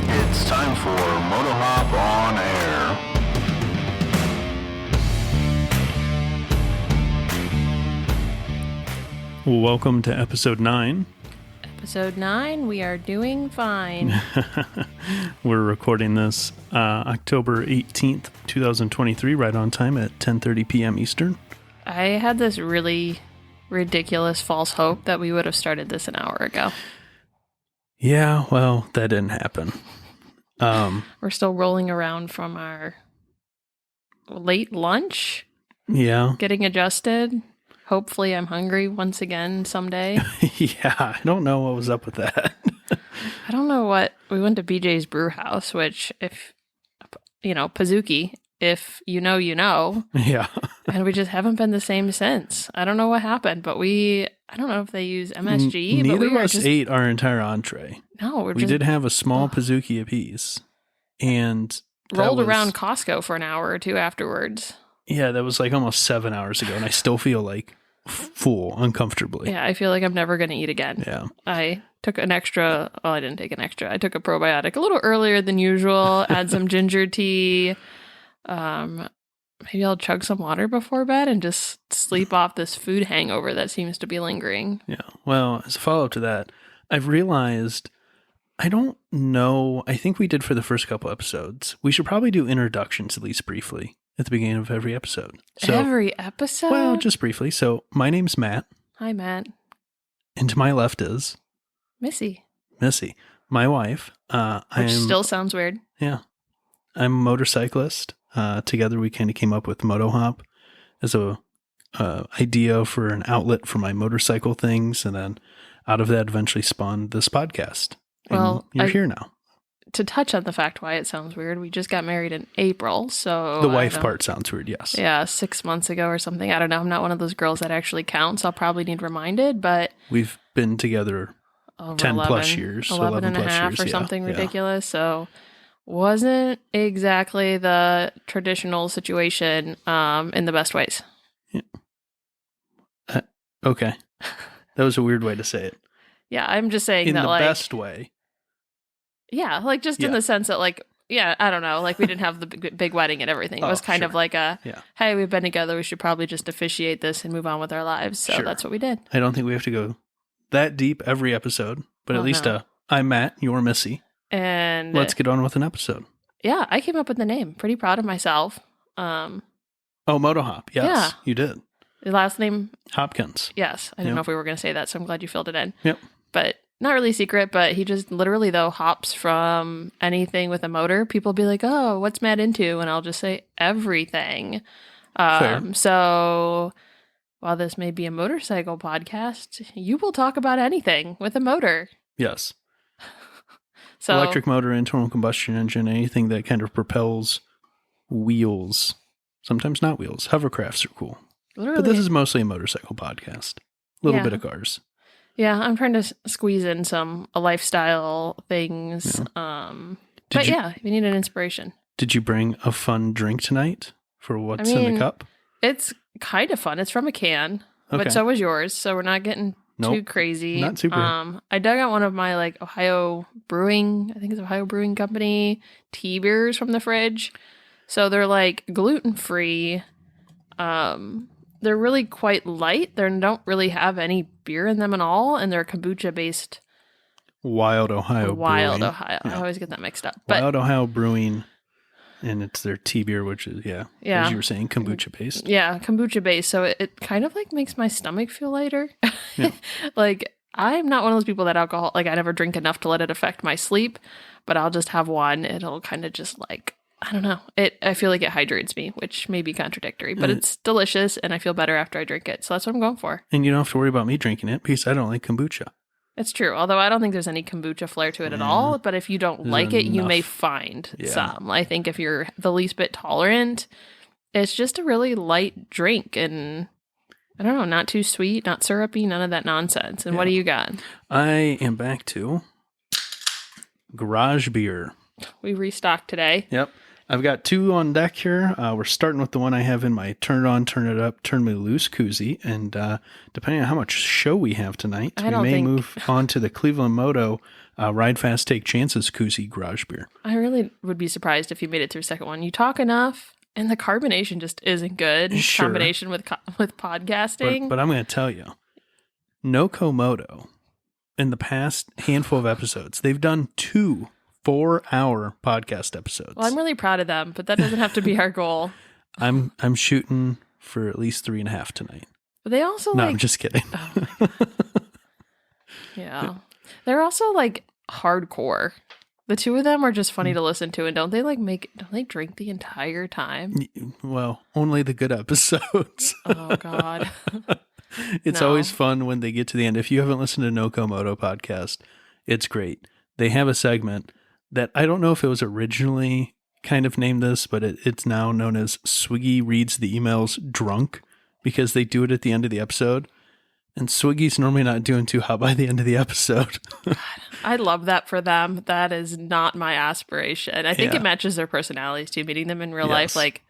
It's time for Motohop on Air. Welcome to episode 9. Episode 9, we are doing fine. We're recording this October 18th, 2023, right on time at 10:30 p.m. Eastern. I had this really ridiculous false hope that we would have started this an hour ago. Yeah, well, that didn't happen. We're still rolling around from our late lunch. Yeah. Getting adjusted. Hopefully I'm hungry once again someday. Yeah, I don't know what was up with that. I don't know what... We went to BJ's Brew House, which if... Pazuki, if you know, you know. Yeah. And we just haven't been the same since. I don't know what happened, but I don't know if they use MSG. Neither but of us ate our entire entree. No, we did have a small Pazuki apiece. And rolled around Costco for an hour or two afterwards. Yeah, that was like almost 7 hours ago, and I still feel like full, uncomfortably. Yeah, I feel like I'm never going to eat again. Yeah. I took an extra, well, I didn't take an extra. I took a probiotic a little earlier than usual, add some ginger tea. Maybe I'll chug some water before bed and just sleep off this food hangover that seems to be lingering. Yeah, well, as a follow-up to that, I've realized, I don't know, I think we did for the first couple episodes, we should probably do introductions at least briefly. At the beginning of every episode. So, every episode? Well, just briefly. So, my name's Matt. Hi, Matt. And to my left is... Missy. My wife. Which still sounds weird. Yeah. I'm a motorcyclist. Together we kind of came up with Motohop as a idea for an outlet for my motorcycle things. And then out of that eventually spawned this podcast. And you're here now. To touch on the fact why it sounds weird, we just got married in April, so... The wife part sounds weird, yes. Yeah, 6 months ago or something. I don't know. I'm not one of those girls that actually counts. I'll probably need reminded, but... We've been together 10 plus years. 11 and a half or something ridiculous, so... Wasn't exactly the traditional situation in the best ways. Yeah. Okay. That was a weird way to say it. Yeah, I'm just saying that, in the best way. Yeah, like just in the sense that, like, yeah, I don't know, like we didn't have the big wedding and everything. It was kind of like hey, we've been together, we should probably just officiate this and move on with our lives. So that's what we did. I don't think we have to go that deep every episode, but at least I'm Matt, you're Missy. And let's get on with an episode. Yeah, I came up with the name. Pretty proud of myself. Motohop. Yes, you did. The last name? Hopkins. Yes. I didn't know if we were going to say that, so I'm glad you filled it in. Yep. But not really secret, but he just literally, though, hops from anything with a motor. People be like, oh, what's Matt into? And I'll just say everything. So while this may be a motorcycle podcast, you will talk about anything with a motor. Yes. So electric motor, internal combustion engine, anything that kind of propels wheels. Sometimes not wheels. Hovercrafts are cool. Literally. But this is mostly a motorcycle podcast. A little bit of cars. Yeah, I'm trying to squeeze in some lifestyle things. Yeah. If you need an inspiration. Did you bring a fun drink tonight for what's in the cup? It's kind of fun. It's from a can, but so was yours. So we're not getting too crazy. Not super. I dug out one of my Ohio Brewing Company tea beers from the fridge. So they're gluten-free. They're really quite light. They don't really have any beer in them at all, and they're kombucha-based. Wild Ohio Brewing. Yeah. I always get that mixed up. Wild Ohio Brewing, and it's their tea beer, which is, as you were saying, kombucha-based. Yeah, kombucha-based. So it kind of makes my stomach feel lighter. Yeah. I'm not one of those people that alcohol, I never drink enough to let it affect my sleep, but I'll just have one. It'll kind of just I don't know. I feel like it hydrates me, which may be contradictory, but it's delicious and I feel better after I drink it. So that's what I'm going for. And you don't have to worry about me drinking it because I don't like kombucha. It's true. Although I don't think there's any kombucha flair to it at all. But if you don't like it, you may find some. I think if you're the least bit tolerant, it's just a really light drink. And I don't know, not too sweet, not syrupy, none of that nonsense. And what do you got? I am back to garage beer. We restocked today. Yep. I've got two on deck here. We're starting with the one I have in my turn it on, turn it up, turn me loose koozie. And depending on how much show we have tonight, we may move on to the Cleveland Moto Ride Fast, Take Chances koozie garage beer. I really would be surprised if you made it through second one. You talk enough, and the carbonation just isn't good in combination with podcasting. But I'm going to tell you, Noco Moto, in the past handful of episodes, they've done 2 4-hour podcast episodes. Well, I'm really proud of them, but that doesn't have to be our goal. I'm shooting for at least 3.5 tonight. But they also No, I'm just kidding. Oh my God. Yeah. They're also like hardcore. The two of them are just funny to listen to, and don't they drink the entire time? Well, only the good episodes. Oh God. It's always fun when they get to the end. If you haven't listened to Noco Moto podcast, it's great. They have a segment that I don't know if it was originally kind of named this, but it's now known as Swiggy Reads the Emails Drunk, because they do it at the end of the episode. And Swiggy's normally not doing too hot by the end of the episode. God, I love that for them. That is not my aspiration. I think it matches their personalities too, meeting them in real life. Like,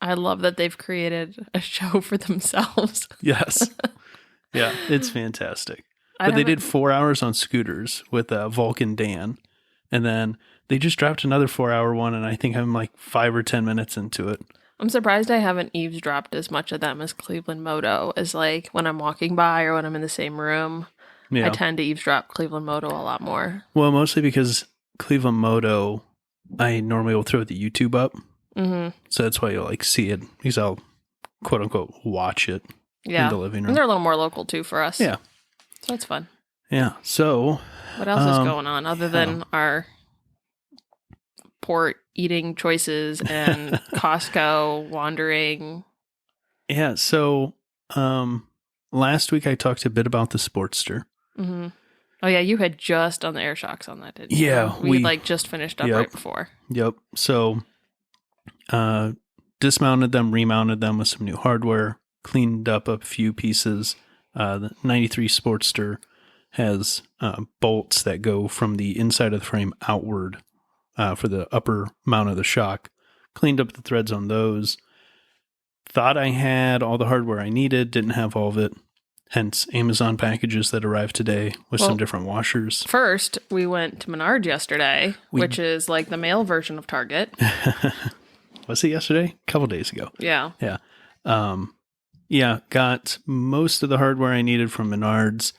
I love that they've created a show for themselves. Yes. Yeah, it's fantastic. But they did 4 hours on scooters with Vulcan Dan. And then they just dropped another 4-hour one, and I think I'm like 5 or 10 minutes into it. I'm surprised I haven't eavesdropped as much of them as Cleveland Moto, as like when I'm walking by or when I'm in the same room. Yeah. I tend to eavesdrop Cleveland Moto a lot more. Well, mostly because Cleveland Moto, I normally will throw the YouTube up. Mm-hmm. So that's why you'll like see it, because I'll quote unquote watch it in the living room. And they're a little more local too for us. Yeah. So it's fun. Yeah. So what else is going on other than our port eating choices and Costco wandering? Yeah. So last week I talked a bit about the Sportster. Mm-hmm. Oh yeah, you had just done the air shocks on that, didn't you? Yeah. We like just finished up right before. Yep. So dismounted them, remounted them with some new hardware, cleaned up a few pieces. The 93 Sportster has bolts that go from the inside of the frame outward for the upper mount of the shock. Cleaned up the threads on those. Thought I had all the hardware I needed, didn't have all of it. Hence Amazon packages that arrived today with some different washers. First, we went to Menards yesterday, which is like the male version of Target. Was it yesterday? A couple days ago. Yeah. Yeah. Yeah, got most of the hardware I needed from Menards.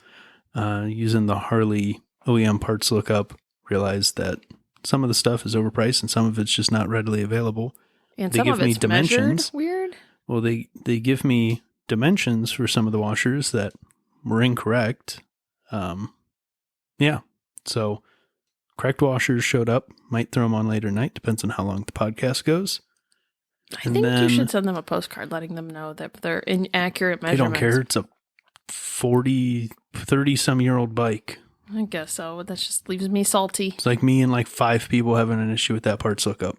Using the Harley OEM parts lookup, realized that some of the stuff is overpriced and some of it's just not readily available. And they give me dimensions. Weird. Well, they give me dimensions for some of the washers that were incorrect. Yeah. So correct washers showed up. Might throw them on later tonight. Depends on how long the podcast goes. I think you should send them a postcard letting them know that they're inaccurate measurements. They don't care. It's a 30-some-year-old bike. I guess so. That just leaves me salty. It's like me and like 5 people having an issue with that parts lookup.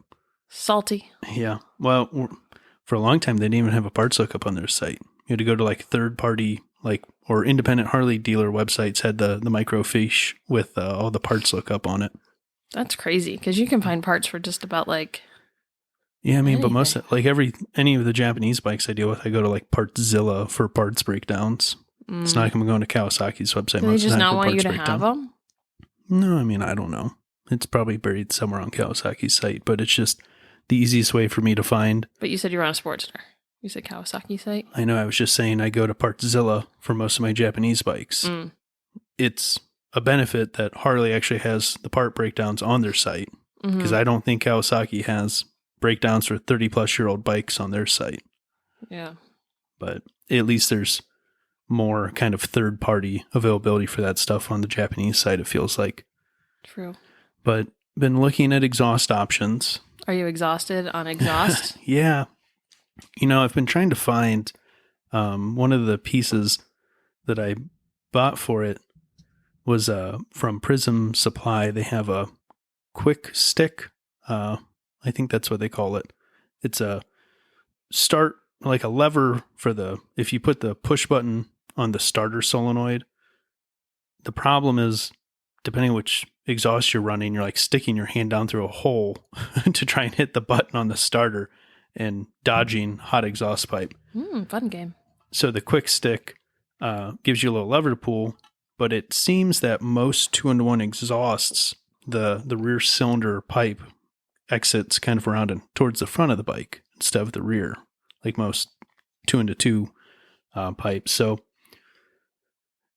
Salty. Yeah. Well, for a long time, they didn't even have a parts lookup on their site. You had to go to like third-party, like, or independent Harley dealer websites had the microfiche with all the parts lookup on it. That's crazy, because you can find parts for just about like... Yeah, I mean, but most, like any of the Japanese bikes I deal with, I go to like Partzilla for parts breakdowns. It's not like I'm going to Kawasaki's website. Do they just not want you to have them? No, I mean, I don't know. It's probably buried somewhere on Kawasaki's site, but it's just the easiest way for me to find. But you said you were on a Sportster. You said Kawasaki site? I know, I was just saying I go to Partzilla for most of my Japanese bikes. It's a benefit that Harley actually has the part breakdowns on their site, because I don't think Kawasaki has breakdowns for 30-plus-year-old bikes on their site. Yeah. But at least there's more kind of third-party availability for that stuff on the Japanese side, it feels like. True. But been looking at exhaust options. Are you exhausted on exhaust? Yeah. You know, I've been trying to find one of the pieces that I bought for it was from Prism Supply. They have a quick stick. I think that's what they call it. It's a start, like a lever for if you put the push button on the starter solenoid. The problem is, depending on which exhaust you're running, you're like sticking your hand down through a hole to try and hit the button on the starter and dodging hot exhaust pipe. Fun game. So the quick stick gives you a little lever to pull, but it seems that most 2-in-1 exhausts, the rear cylinder pipe exits kind of around and towards the front of the bike instead of the rear, like most 2-in-2 pipes. So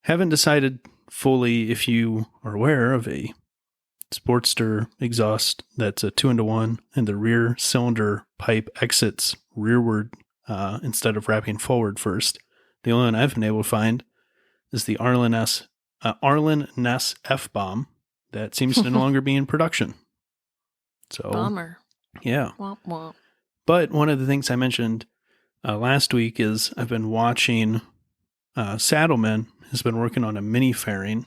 haven't decided fully if you are aware of a Sportster exhaust that's a 2-in-1 and the rear cylinder pipe exits rearward instead of wrapping forward first. The only one I've been able to find is the Arlen Ness F-bomb that seems to no longer be in production. So, bummer. Yeah. Womp womp. But one of the things I mentioned last week is I've been watching Saddlemen has been working on a mini fairing,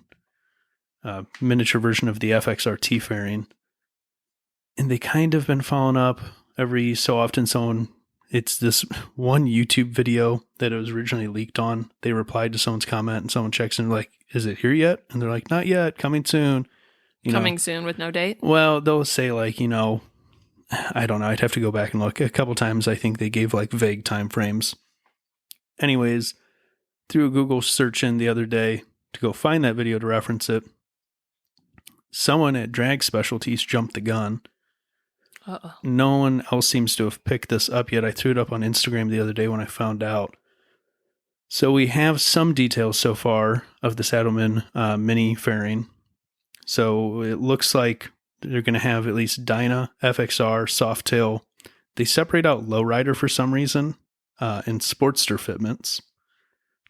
miniature version of the FXRT fairing. And they kind of been following up every so often. It's this one YouTube video that it was originally leaked on. They replied to someone's comment and someone checks in like, is it here yet? And they're like, not yet, coming soon. Coming soon with no date? Well, they'll say like, I don't know. I'd have to go back and look. A couple times I think they gave like vague time frames. Anyways, threw a Google search in the other day to go find that video to reference it. Someone at Drag Specialties jumped the gun. Uh-oh. No one else seems to have picked this up yet. I threw it up on Instagram the other day when I found out. So we have some details so far of the Saddlemen mini fairing. So it looks like they're going to have at least Dyna, FXR, Softail. They separate out Lowrider for some reason and Sportster fitments.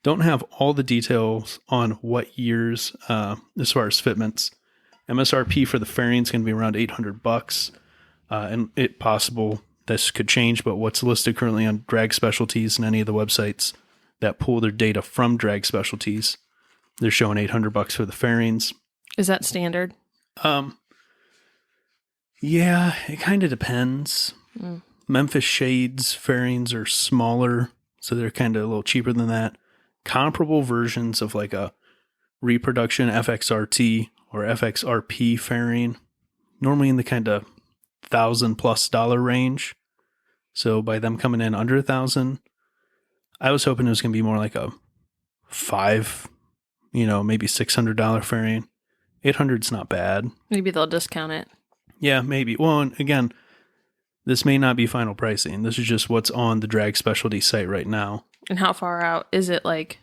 Don't have all the details on what years as far as fitments. MSRP for the fairing is going to be around $800. And it possible this could change, but what's listed currently on Drag Specialties and any of the websites that pull their data from Drag Specialties, they're showing $800 for the fairings. Is that standard? Yeah, it kind of depends. Memphis Shades fairings are smaller, so they're kind of a little cheaper than that. Comparable versions of like a reproduction FXRT or FXRP fairing, normally in the kind of $1,000+ range. So by them coming in under $1,000, I was hoping it was going to be more like a maybe $600 fairing. $800's not bad. Maybe they'll discount it. Yeah, maybe. Well, and again, this may not be final pricing. This is just what's on the Drag Specialty site right now. And how far out? Is it like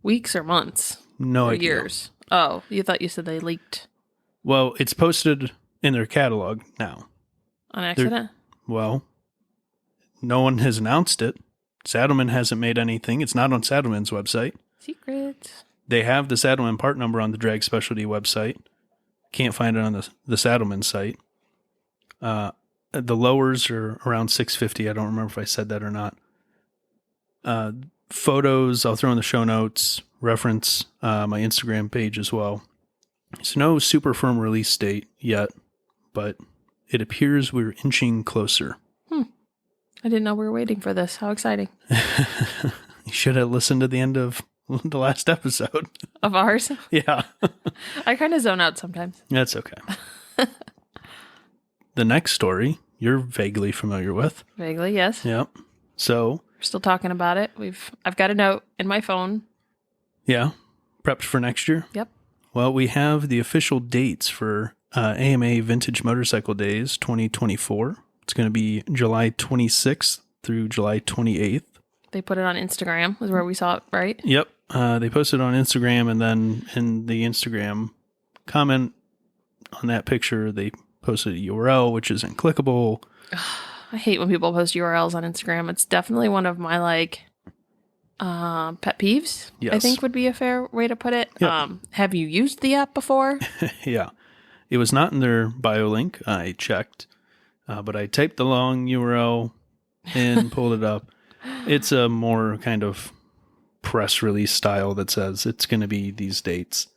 weeks or months? No or idea. Years? Oh, you thought you said they leaked. Well, it's posted in their catalog now. On accident? Well, no one has announced it. Saddlemen hasn't made anything. It's not on Saddlemen's website. Secrets. They have the Saddlemen part number on the Drag Specialty website. Can't find it on the Saddlemen site. The lowers are around $650. I don't remember if I said that or not. Photos, I'll throw in the show notes. Reference my Instagram page as well. There's no super firm release date yet, but it appears we're inching closer. I didn't know we were waiting for this. How exciting. You should have listened to the end of the last episode. Of ours? Yeah. I kind of zone out sometimes. That's okay. The next story you're vaguely familiar with. Vaguely, yes. Yep. So We're still talking about it. I've got a note in my phone. yeah, prepped for next year. Yep. Well, we have the official dates for AMA Vintage Motorcycle Days 2024. It's going to be July 26th through July 28th. They put it on Instagram, is where we saw it, right? Yep. They posted on Instagram, and then in the Instagram comment on that picture, they posted a URL, which isn't clickable. I hate when people post URLs on Instagram. It's definitely one of my pet peeves. Yes. I think would be a fair way to put it. Yep. Have you used the app before? Yeah. It was not in their bio link. I checked, but I typed the long URL and pulled it up. It's a more kind of press release style that says it's going to be these dates.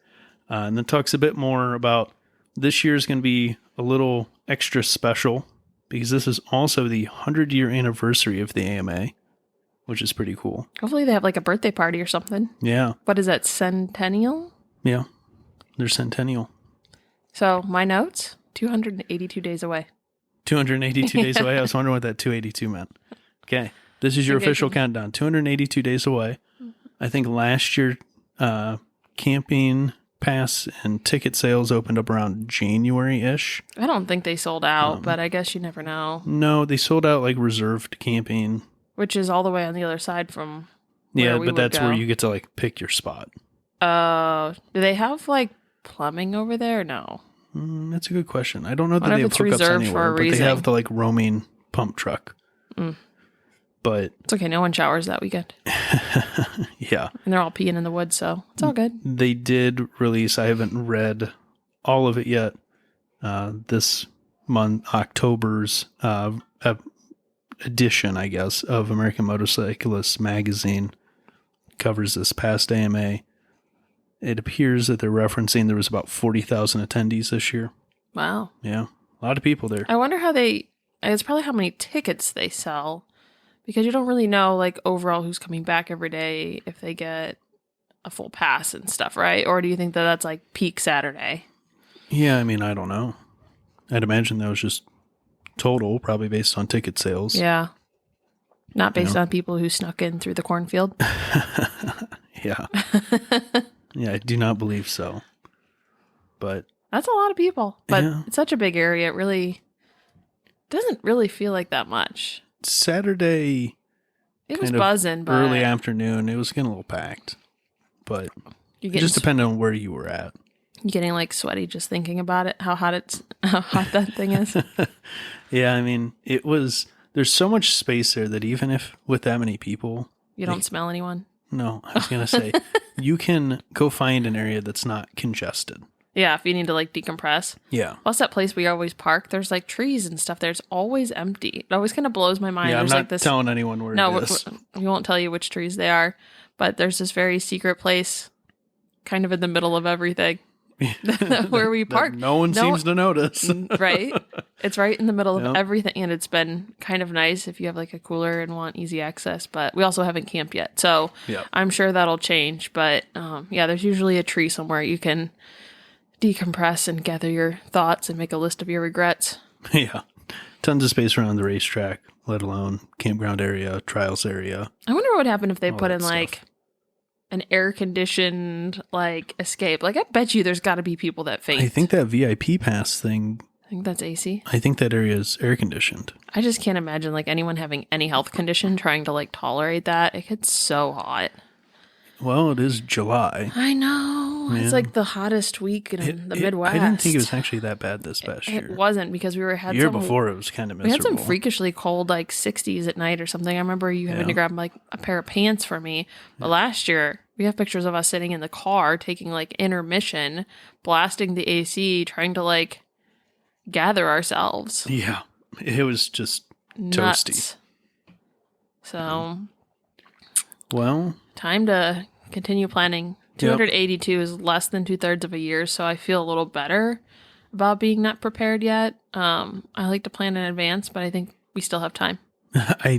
And then talks a bit more about this year's going to be a little extra special because this is also the 100-year anniversary of the AMA, which is pretty cool. Hopefully they have like a birthday party or something. Yeah. What is that, centennial? Yeah. They're centennial. So my notes, 282 days away. 282 days away. I was wondering what that 282 meant. Okay. This is your official countdown. 282 days away. I think last year, camping pass and ticket sales opened up around January-ish. I don't think they sold out, but I guess you never know. No, they sold out like reserved camping. Which is all the way on the other side from where we but that's would go. where you get to like pick your spot. Do they have like plumbing over there? No. That's a good question. I don't know that What they if have it's hookups reserved anywhere, for a but they reason? have the like roaming pump truck. But It's okay. No one showers that weekend. yeah, And they're all peeing in the woods, so it's all good. they did release, I haven't read all of it yet, this month, October's edition, I guess, of American Motorcyclist magazine covers this past AMA. It appears that they're referencing there was about 40,000 attendees this year. Wow. Yeah, a lot of people there. I wonder how it's probably how many tickets they sell, because you don't really know like overall who's coming back every day if they get a full pass and stuff, right? Or do you think that that's like peak Saturday? Yeah, I mean, I don't know. I'd imagine that was just total, probably based on ticket sales. Yeah. Not based on people who snuck in through the cornfield. Yeah. Yeah, I do not believe so. But That's a lot of people. But Yeah. it's such a big area. It really doesn't really feel like that much. Saturday, It was kind of buzzing, but early afternoon, it was getting a little packed. But you're it getting, just depended on where you were at. you're getting like sweaty just thinking about it, how hot that thing is. Yeah, I mean, there's so much space there that even if with that many people, You don't smell anyone. no, I was going to say, you can go find an area that's not congested. Yeah, if you need to like decompress. Yeah. Plus that place we always park, there's like trees and stuff there. It's always empty. It always kind of blows my mind. Yeah, I'm There's not like this. telling anyone where No, it is. we won't tell you which trees they are, but there's this very secret place kind of in the middle of everything where we That park. no one seems to notice. Right? It's right in the middle of Yep. everything, and it's been kind of nice if you have like a cooler and want easy access, but we also haven't camped yet. So Yep. I'm sure that'll change, but yeah, there's usually a tree somewhere you can decompress and gather your thoughts and make a list of your regrets. Yeah. Tons of space around the racetrack, let alone campground area, trials area. I wonder what would happen if they put that in stuff. like an air conditioned like escape. Like I bet you there's got to be people that faint. I think that VIP pass thing, I think that's AC. I think that area is air conditioned. I just can't imagine like anyone having any health condition trying to like tolerate that. It gets so hot. Well, it is July. I know. It's Yeah. like the hottest week in the Midwest. I didn't think it was actually that bad this past year. It wasn't because we had The year some, before, it was kind of we miserable. had some freakishly cold like 60s at night or something. I remember you having to grab like a pair of pants for me. But last year we have pictures of us sitting in the car taking like intermission, blasting the AC, trying to like gather ourselves. Yeah. It was just Nuts. toasty. So Well, time to continue planning. 282 is less than 2/3 of a year, so I feel a little better about being not prepared yet. I like to plan in advance, but I think we still have time. I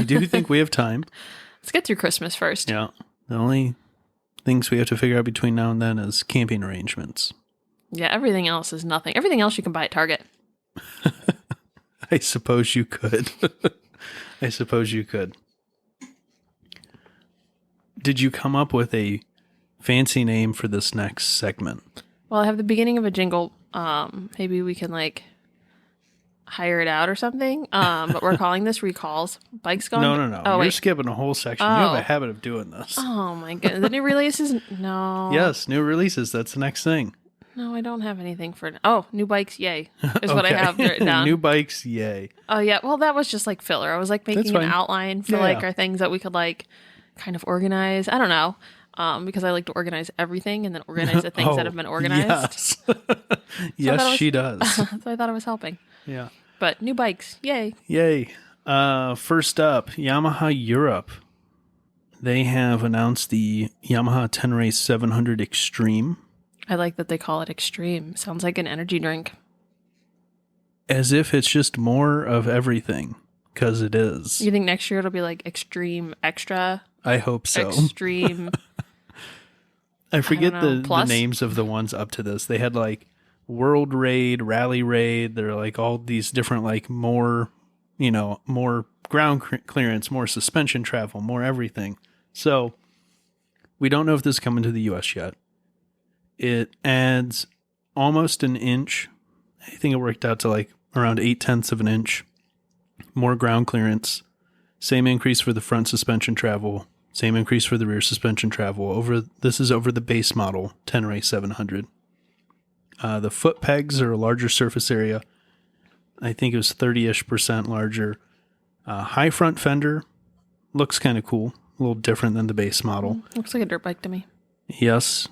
do think we have time. Let's get through Christmas first. Yeah. The only things we have to figure out between now and then is camping arrangements. Yeah, everything else is nothing. Everything else you can buy at Target. I suppose you could. I suppose you could. Did you come up with a fancy name for this next segment? Well, I have the beginning of a jingle. Maybe we can like hire it out or something. But we're calling this recalls. Bikes gone. No. Oh, You're wait. skipping a whole section. You have a habit of doing this. Oh my goodness. The new releases? No. Yes, new releases. That's the next thing. No, I don't have anything for. Oh, new bikes. Yay. Is what I have written down. New bikes, yay. Oh yeah, well that was just like filler. I was like making an fine. outline for Yeah. like our things that we could like kind of organize. I don't know, because I like to organize everything and then organize the things that have been organized. Yes, yes, she does. So I thought I was helping. Yeah. But new bikes, yay! Yay. First up, Yamaha Europe. They have announced the Yamaha 10 Race 700 Extreme. I like that they call it extreme. Sounds like an energy drink. As if it's just more of everything, because it is. You think next year it'll be like extreme extra, I hope so. extreme? I forget know, the plus? names of the ones up to this. They had like World Raid, Rally Raid. They're like all these different, like more ground clearance, more suspension travel, more everything. So we don't know if this is coming to the US yet. It adds almost an inch. I think it worked out to like around 0.8 of an inch more ground clearance. Same increase for the front suspension travel. Same increase for the rear suspension travel. This is over the base model Tenere 700. The foot pegs are a larger surface area. I think it was 30-ish% larger. High front fender looks kind of cool. A little different than the base model. Looks like a dirt bike to me. Yes.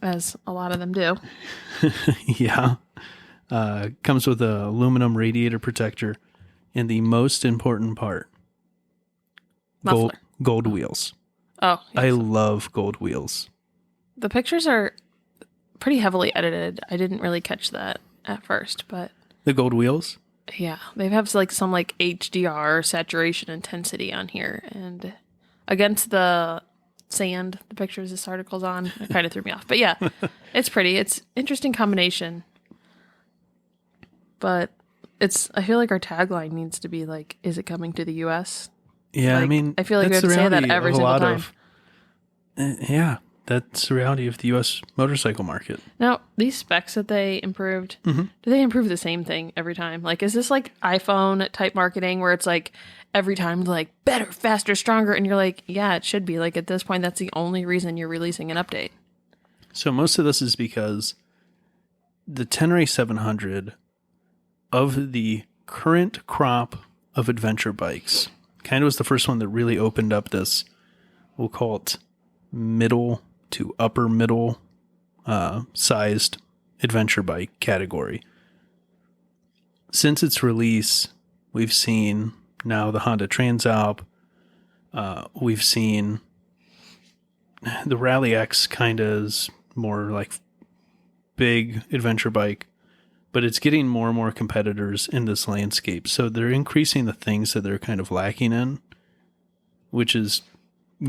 As a lot of them do. Yeah. Comes with a aluminum radiator protector. And the most important part, gold wheels. Oh, yes. I love gold wheels. The pictures are pretty heavily edited. I didn't really catch that at first, but The gold wheels? yeah, they have like some like HDR saturation intensity on here, and against the sand, the pictures this article's on, it kind of threw me off. But yeah, it's pretty. It's interesting combination, but I feel like our tagline needs to be like, "Is it coming to the U.S.?" Yeah, Like, I mean, I feel like we have that's to the say that reality every of a single lot time. yeah, that's the reality of the U.S. motorcycle market. Now, these specs that they improved, do they improve the same thing every time? Like, is this like iPhone type marketing where it's like every time like better, faster, stronger, and you're like, yeah, it should be. Like at this point, that's the only reason you're releasing an update. So most of this is because the Tenere 700 of the current crop of adventure bikes kind of was the first one that really opened up this, we'll call it middle to upper middle sized adventure bike category. Since its release, we've seen now the Honda Transalp, we've seen the Rally X kind of is more like big adventure bike, but it's getting more and more competitors in this landscape. So they're increasing the things that they're kind of lacking in, which is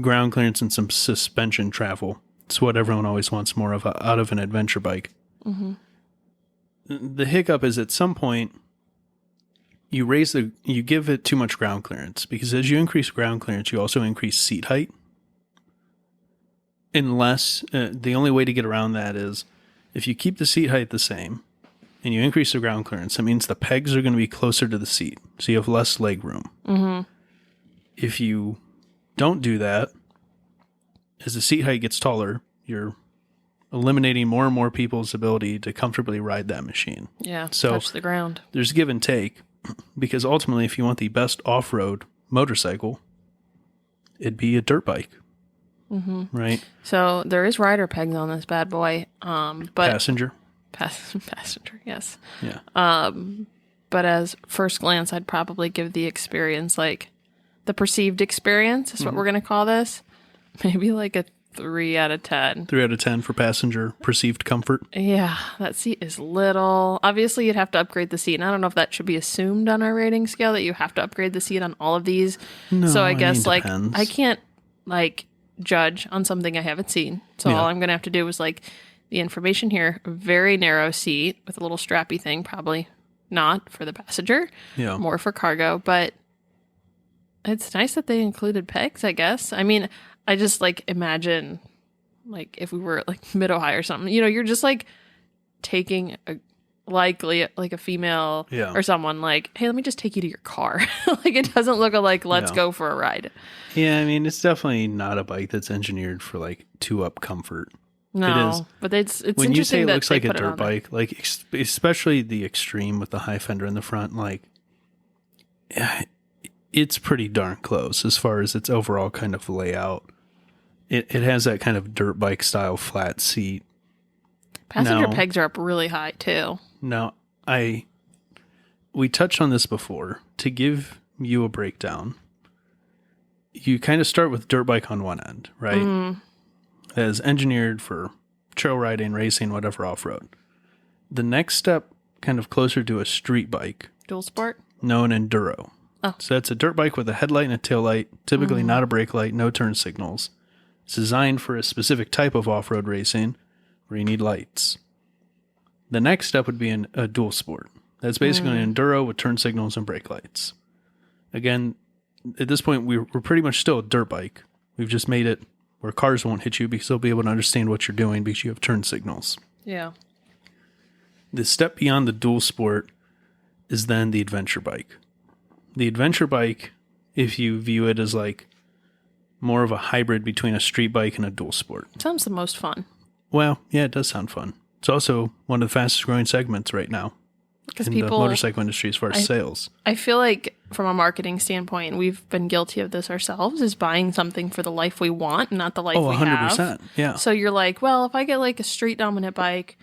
ground clearance and some suspension travel. It's what everyone always wants more of out of an adventure bike. Mm-hmm. The hiccup is at some point you give it too much ground clearance, because as you increase ground clearance, you also increase seat height. Unless the only way to get around that is if you keep the seat height the same and you increase the ground clearance, that means the pegs are going to be closer to the seat, so you have less leg room. Mm-hmm. If you don't do that, as the seat height gets taller, you're eliminating more and more people's ability to comfortably ride that machine. Yeah, so touch the ground. There's give and take, because ultimately, if you want the best off-road motorcycle, it'd be a dirt bike. Mm-hmm. Right? So there is rider pegs on this bad boy. But passenger, yes. Yeah. But as first glance, I'd probably give the experience, like the perceived experience is what we're going to call this. Maybe like a 3 out of 10. 3 out of 10 for passenger perceived comfort. Yeah, that seat is little. Obviously, you'd have to upgrade the seat. And I don't know if that should be assumed on our rating scale, that you have to upgrade the seat on all of these. No, so I guess depends. I can't like judge on something I haven't seen. So all I'm going to have to do is like the information here, very narrow seat with a little strappy thing, probably not for the passenger, more for cargo, but it's nice that they included pegs, I guess. I mean, I just like imagine like if we were like mid-Ohio or something, you're just like taking likely like a female or someone like, hey, let me just take you to your car. Like it doesn't look like let's go for a ride. Yeah, I mean, it's definitely not a bike that's engineered for like two-up comfort. No, it is. But it's when you say it that looks like a dirt bike, like especially the Extreme with the high fender in the front, like it's pretty darn close as far as its overall kind of layout. It has that kind of dirt bike style flat seat. Passenger pegs are up really high too. Now, we touched on this before. To give you a breakdown, you kind of start with dirt bike on one end, right? Mm. That is engineered for trail riding, racing, whatever off-road. The next step, kind of closer to a street bike. Dual sport? No, an enduro. Oh. So that's a dirt bike with a headlight and a tail light, typically not a brake light, no turn signals. It's designed for a specific type of off-road racing where you need lights. The next step would be a dual sport. That's basically an enduro with turn signals and brake lights. Again, at this point, we're pretty much still a dirt bike. We've just made it where cars won't hit you because they'll be able to understand what you're doing because you have turn signals. Yeah. The step beyond the dual sport is then the adventure bike. The adventure bike, if you view it as like more of a hybrid between a street bike and a dual sport. Sounds the most fun. Well, yeah, it does sound fun. It's also one of the fastest growing segments right now Because in people, the motorcycle industry as far as sales. I feel like from a marketing standpoint, we've been guilty of this ourselves, is buying something for the life we want, not the life we 100%. have. Yeah. So you're like, well, if I get like a street dominant bike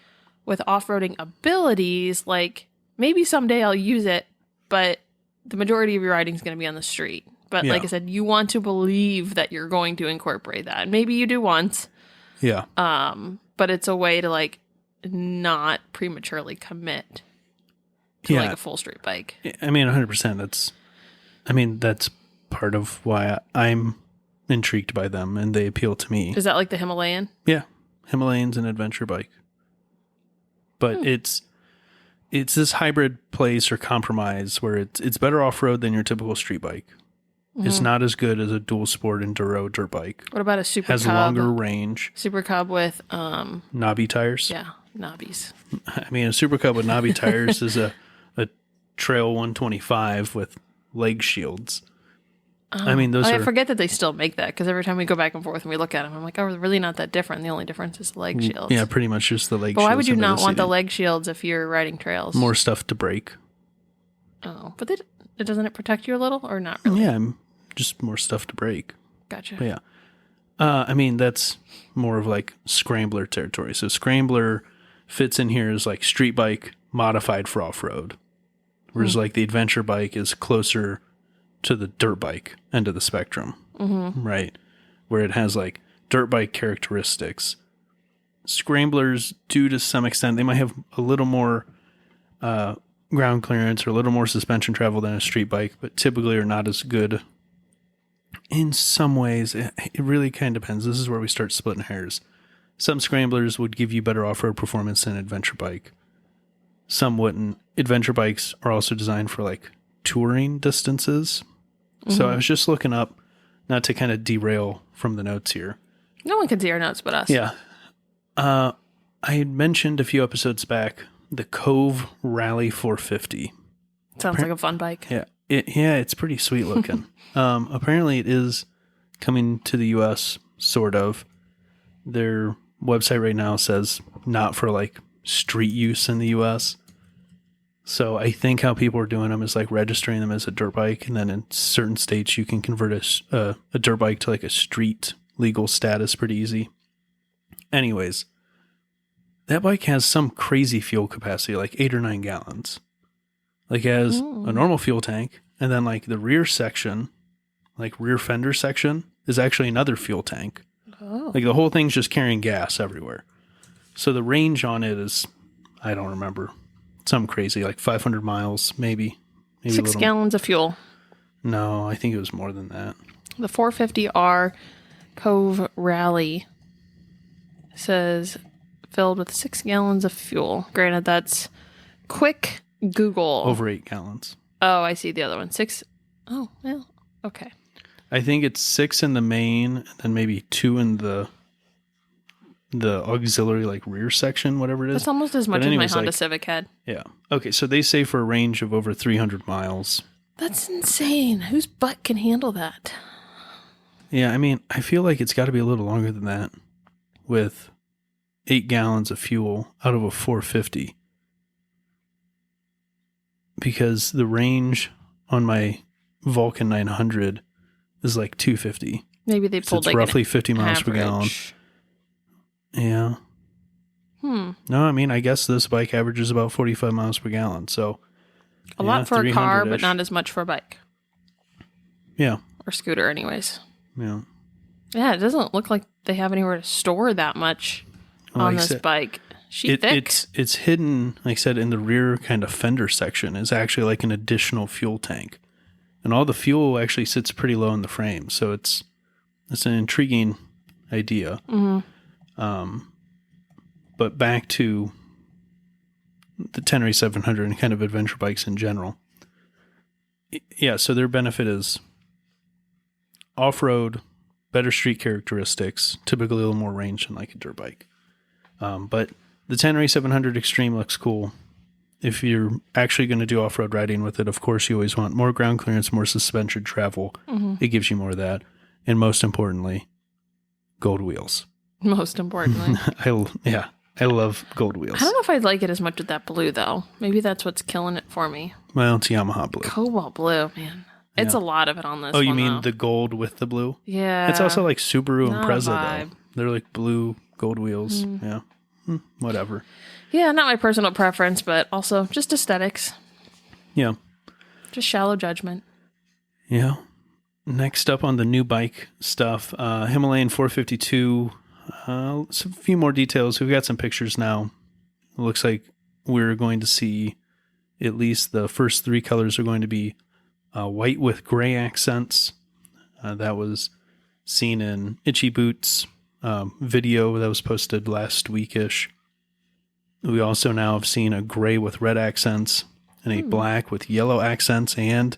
with off-roading abilities, like maybe someday I'll use it, but the majority of your riding is going to be on the street. But like I said, you want to believe that you're going to incorporate that. Maybe you do once. Yeah. But it's a way to like not prematurely commit to like a full street bike. I mean, 100%. That's part of why I'm intrigued by them and they appeal to me. Is that like the Himalayan? Yeah. Himalayan's an adventure bike. But it's this hybrid place or compromise where it's better off-road than your typical street bike. It's not as good as a dual sport enduro dirt bike. What about a Super Has Cub? longer range. Super Cub with Knobby tires. yeah, knobbies. I mean, a Super Cub with knobby tires is a Trail 125 with leg shields. I mean, those I are... forget that they still make that because every time we go back and forth and we look at them, I'm like, oh, they're really not that different. The only difference is the leg shields. Yeah, pretty much just the leg but shields. why would you under not want the seating. leg shields if you're riding trails? More stuff to break. Oh, but doesn't it protect you a little or not really? Yeah, just more stuff to break. Gotcha. But yeah. I mean, that's more of like Scrambler territory. So Scrambler fits in here as like street bike modified for off-road. Whereas like the adventure bike is closer to the dirt bike end of the spectrum. Right? Where it has like dirt bike characteristics. Scramblers do to some extent. They might have a little more ground clearance or a little more suspension travel than a street bike, but typically are not as good. In some ways, it really kind of depends. This is where we start splitting hairs. Some scramblers would give you better off-road performance than an adventure bike. Some wouldn't. Adventure bikes are also designed for like touring distances. So I was just looking up, not to kind of derail from the notes here. No one can see our notes but us. Yeah. I had mentioned a few episodes back the Cove Rally 450. Sounds like a fun bike. Yeah. It's pretty sweet looking. Apparently it is coming to the US, sort of. Their website right now says not for like street use in the US. So I think how people are doing them is like registering them as a dirt bike, and then in certain states you can convert a dirt bike to like a street legal status pretty easy. Anyways, that bike has some crazy fuel capacity, like 8 or 9 gallons. Like it has a normal fuel tank, and then like the rear section, like rear fender section, is actually another fuel tank. Oh. Like the whole thing's just carrying gas everywhere. So the range on it is, I don't remember, something crazy, like 500 miles, maybe 6 gallons of fuel. No, I think it was more than that. The 450R Cove Rally says filled with 6 gallons of fuel. Granted, that's quick Google. Over 8 gallons. Oh, I see the other one. 6. Oh, well, okay. I think it's 6 in the main, and then maybe 2 in the auxiliary, like rear section, whatever it is. That's almost as much as my Honda Civic had. Yeah. Okay, so they say for a range of over 300 miles. That's insane. Whose butt can handle that? Yeah, I mean, I feel like it's got to be a little longer than that with 8 gallons of fuel out of a 450. Because the range on my Vulcan 900 is like 250. Maybe they So pulled it's like roughly 50 miles per gallon. average. Yeah. No, I mean, I guess this bike averages about 45 miles per gallon. So a lot for a car, but 300-ish. not as much for a bike. Yeah. Or scooter, anyways. Yeah. Yeah, it doesn't look like they have anywhere to store that much on this bike. Sheet thick. It's hidden, like I said, in the rear kind of fender section is actually like an additional fuel tank. And all the fuel actually sits pretty low in the frame. So it's an intriguing idea. But back to the Tenere 700 and kind of adventure bikes in general. Yeah, so their benefit is off-road, better street characteristics, typically a little more range than like a dirt bike. But the Tenere 700 Extreme looks cool. If you're actually going to do off-road riding with it, of course, you always want more ground clearance, more suspension travel. Mm-hmm. It gives you more of that. And most importantly, gold wheels. Most importantly. I love gold wheels. I don't know if I'd like it as much with that blue, though. Maybe that's what's killing it for me. Well, it's Yamaha blue. Cobalt blue, man. It's a lot of it on this. Oh, you mean though. the gold with the blue? Yeah. It's also like Subaru and Not a Preza, vibe. though. They're like blue gold wheels. Yeah. Whatever. Yeah, not my personal preference, but also just aesthetics. Yeah. Just shallow judgment. Yeah. Next up on the new bike stuff, Himalayan 452. A few more details. We've got some pictures now. It looks like we're going to see at least the first 3 colors are going to be white with gray accents. That was seen in Itchy Boots video that was posted last weekish. We also now have seen a gray with red accents and a black with yellow accents and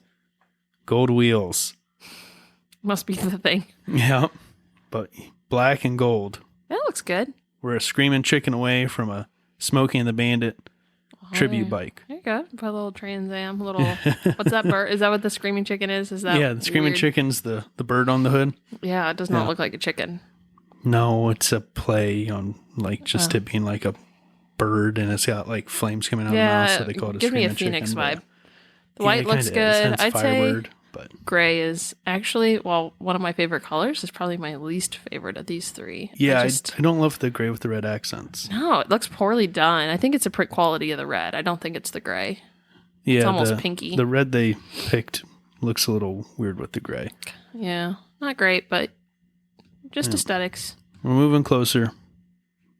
gold wheels. Must be the thing. Yeah, but black and gold. That looks good. We're a screaming chicken away from a Smokey and the Bandit tribute bike. There you go. Put a little Trans Am, a little. What's that bird? Is that what the screaming chicken is? Is that the screaming weird? Chicken's the bird on the hood. Yeah, it does not look like a chicken. No, it's a play on like just it being like a bird, and it's got like flames coming out of the mouth, so they call it a give me a screaming phoenix chicken, vibe. The white looks good. I'd say but gray is actually, one of my favorite colors. Is probably my least favorite of these 3. Yeah, I don't love the gray with the red accents. No, it looks poorly done. I think it's a print quality of the red. I don't think it's the gray. Yeah, it's almost pinky. The red they picked looks a little weird with the gray. Yeah, not great, but just aesthetics. We're moving closer.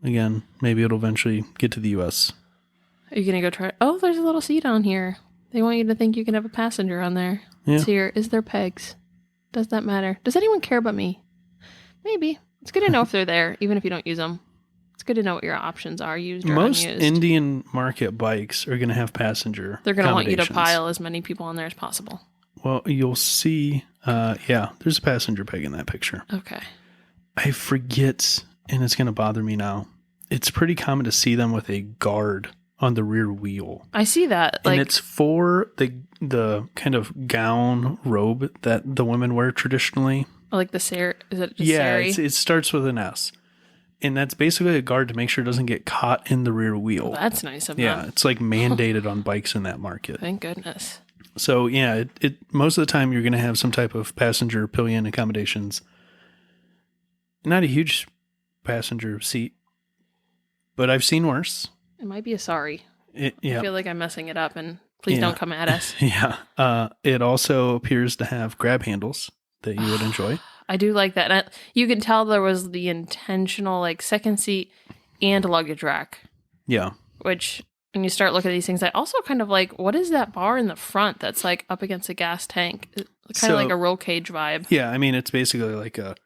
Again, maybe it'll eventually get to the U.S. Are you going to go try? Oh, there's a little seat on here. They want you to think you can have a passenger on there. Yeah. It's here. Is there pegs? Does that matter? Does anyone care about me? Maybe. It's good to know if they're there, even if you don't use them. It's good to know what your options are, used or Most unused. Indian market bikes are going to have passenger They're going to want you to accommodations. pile as many people on there as possible. Well, you'll see. There's a passenger peg in that picture. Okay. I forget, and it's going to bother me now. It's pretty common to see them with a guard on the rear wheel. I see that. And it's for the kind of gown robe that the women wear traditionally. Like the sari. Is it just sari? It starts with an S. And that's basically a guard to make sure it doesn't get caught in the rear wheel. Well, that's nice of them. Yeah, it's like mandated on bikes in that market. Thank goodness. So yeah, it most of the time you're going to have some type of passenger pillion accommodations. Not a huge passenger seat, but I've seen worse. It might be a sari. I feel like I'm messing it up, and please don't come at us. Yeah. It also appears to have grab handles that you would enjoy. I do like that. And you can tell there was the intentional like second seat and luggage rack. Yeah. Which when you start looking at these things, I also kind of like, what is that bar in the front that's like up against a gas tank? Kind of like a roll cage vibe. Yeah, I mean, it's basically like a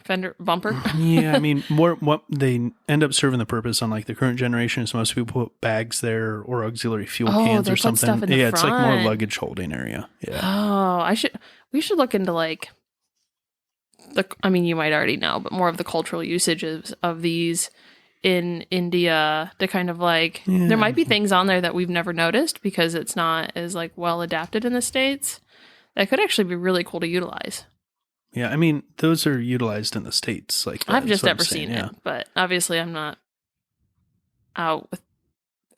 fender bumper. Yeah, I mean, more what they end up serving the purpose on like the current generation is most people put bags there or auxiliary fuel cans or something. Stuff in the front. It's like more luggage holding area. Yeah. Oh, we should look into like you might already know, but more of the cultural usages of these in India to kind of like, there might be things on there that we've never noticed because it's not as like well adapted in the States that could actually be really cool to utilize. Yeah, I mean, those are utilized in the States. Like I've just never seen it, but obviously I'm not out with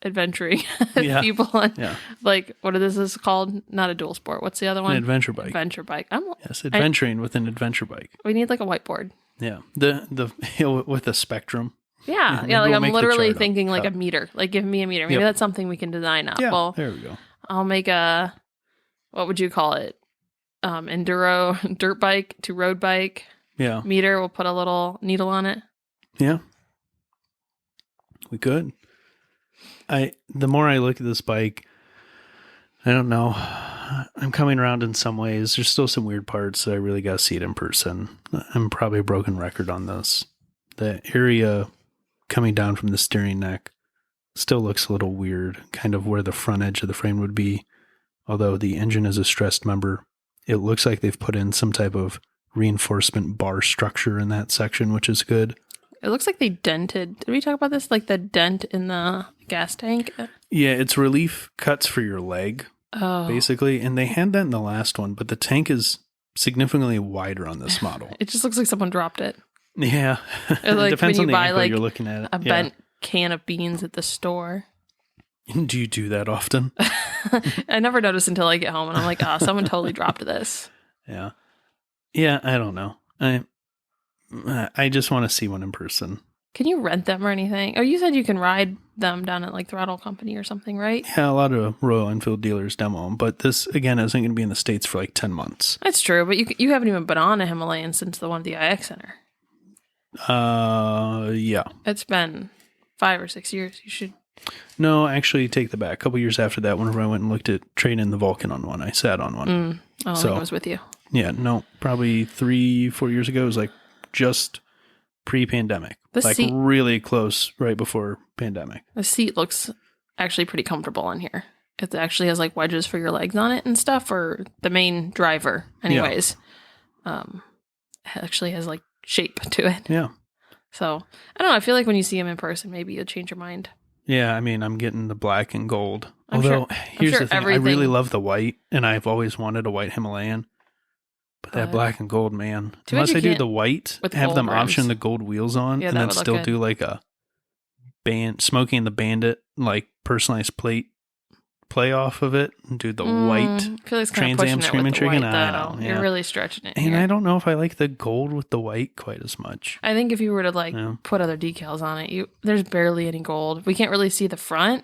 adventuring people. And like, what is this called? Not a dual sport. What's the other one? An adventure bike. Adventure bike. Yes, adventuring with an adventure bike. We need like a whiteboard. Yeah, the with a spectrum. Yeah, like I'm literally thinking like a meter. Like give me a meter. Maybe that's something we can design up. Yeah, well, there we go. I'll make a, what would you call it? Enduro dirt bike to road bike. Yeah. Meter. We'll put a little needle on it. Yeah. We could. The more I look at this bike, I don't know. I'm coming around in some ways. There's still some weird parts that I really got to see it in person. I'm probably a broken record on this. The area coming down from the steering neck Still looks a little weird, kind of where the front edge of the frame would be. Although the engine is a stressed member, it looks like they've put in some type of reinforcement bar structure in that section, which is good. It looks like they dented. Did we talk about this? Like the dent in the gas tank? Yeah, it's relief cuts for your leg, basically. And they had that in the last one, but the tank is significantly wider on this model. It just looks like someone dropped it. Yeah. Or like it depends when on you the buy angle like you're looking at it. a bent can of beans at the store. Do you do that often? I never notice until I get home and I'm like, someone totally dropped this. Yeah. Yeah, I don't know. I just want to see one in person. Can you rent them or anything? Oh, you said you can ride them down at like Throttle Company or something, right? Yeah, a lot of Royal Enfield dealers demo them, but this, again, isn't going to be in the States for like 10 months. That's true, but you haven't even been on a Himalayan since the one at the IX Center. Yeah. It's been 5 or 6 years. You should. No, actually, take that back. A couple years after that, whenever I went and looked at trading the Vulcan on one, I sat on one. I think I was with you. Yeah, no, probably 3-4 years ago. It was like just pre-pandemic. Like seat, really close right before pandemic. the seat looks actually pretty comfortable on here. It actually has like wedges for your legs on it and stuff, or the main driver anyways. It actually has like shape to it. Yeah. So, I don't know. I feel like when you see him in person, maybe you'll change your mind. Yeah, I mean, I'm getting the black and gold. I'm Although, sure here's the thing. I really everything- love the white, and I've always wanted a white Himalayan. But that black and gold, man. Too bad Unless you I do can't the white, with have gold them rims. option the gold wheels on, Yeah, and that then would look still good. do like a Smokey and the Bandit, like personalized plate play off of it, and do the white. I feel like it's kind of Trans pushing Am it Screaming with the Chicken. white, I though. know, yeah. You're really stretching it And here. I don't know if I like the gold with the white quite as much. I think if you were to put other decals on it, there's barely any gold. We can't really see the front.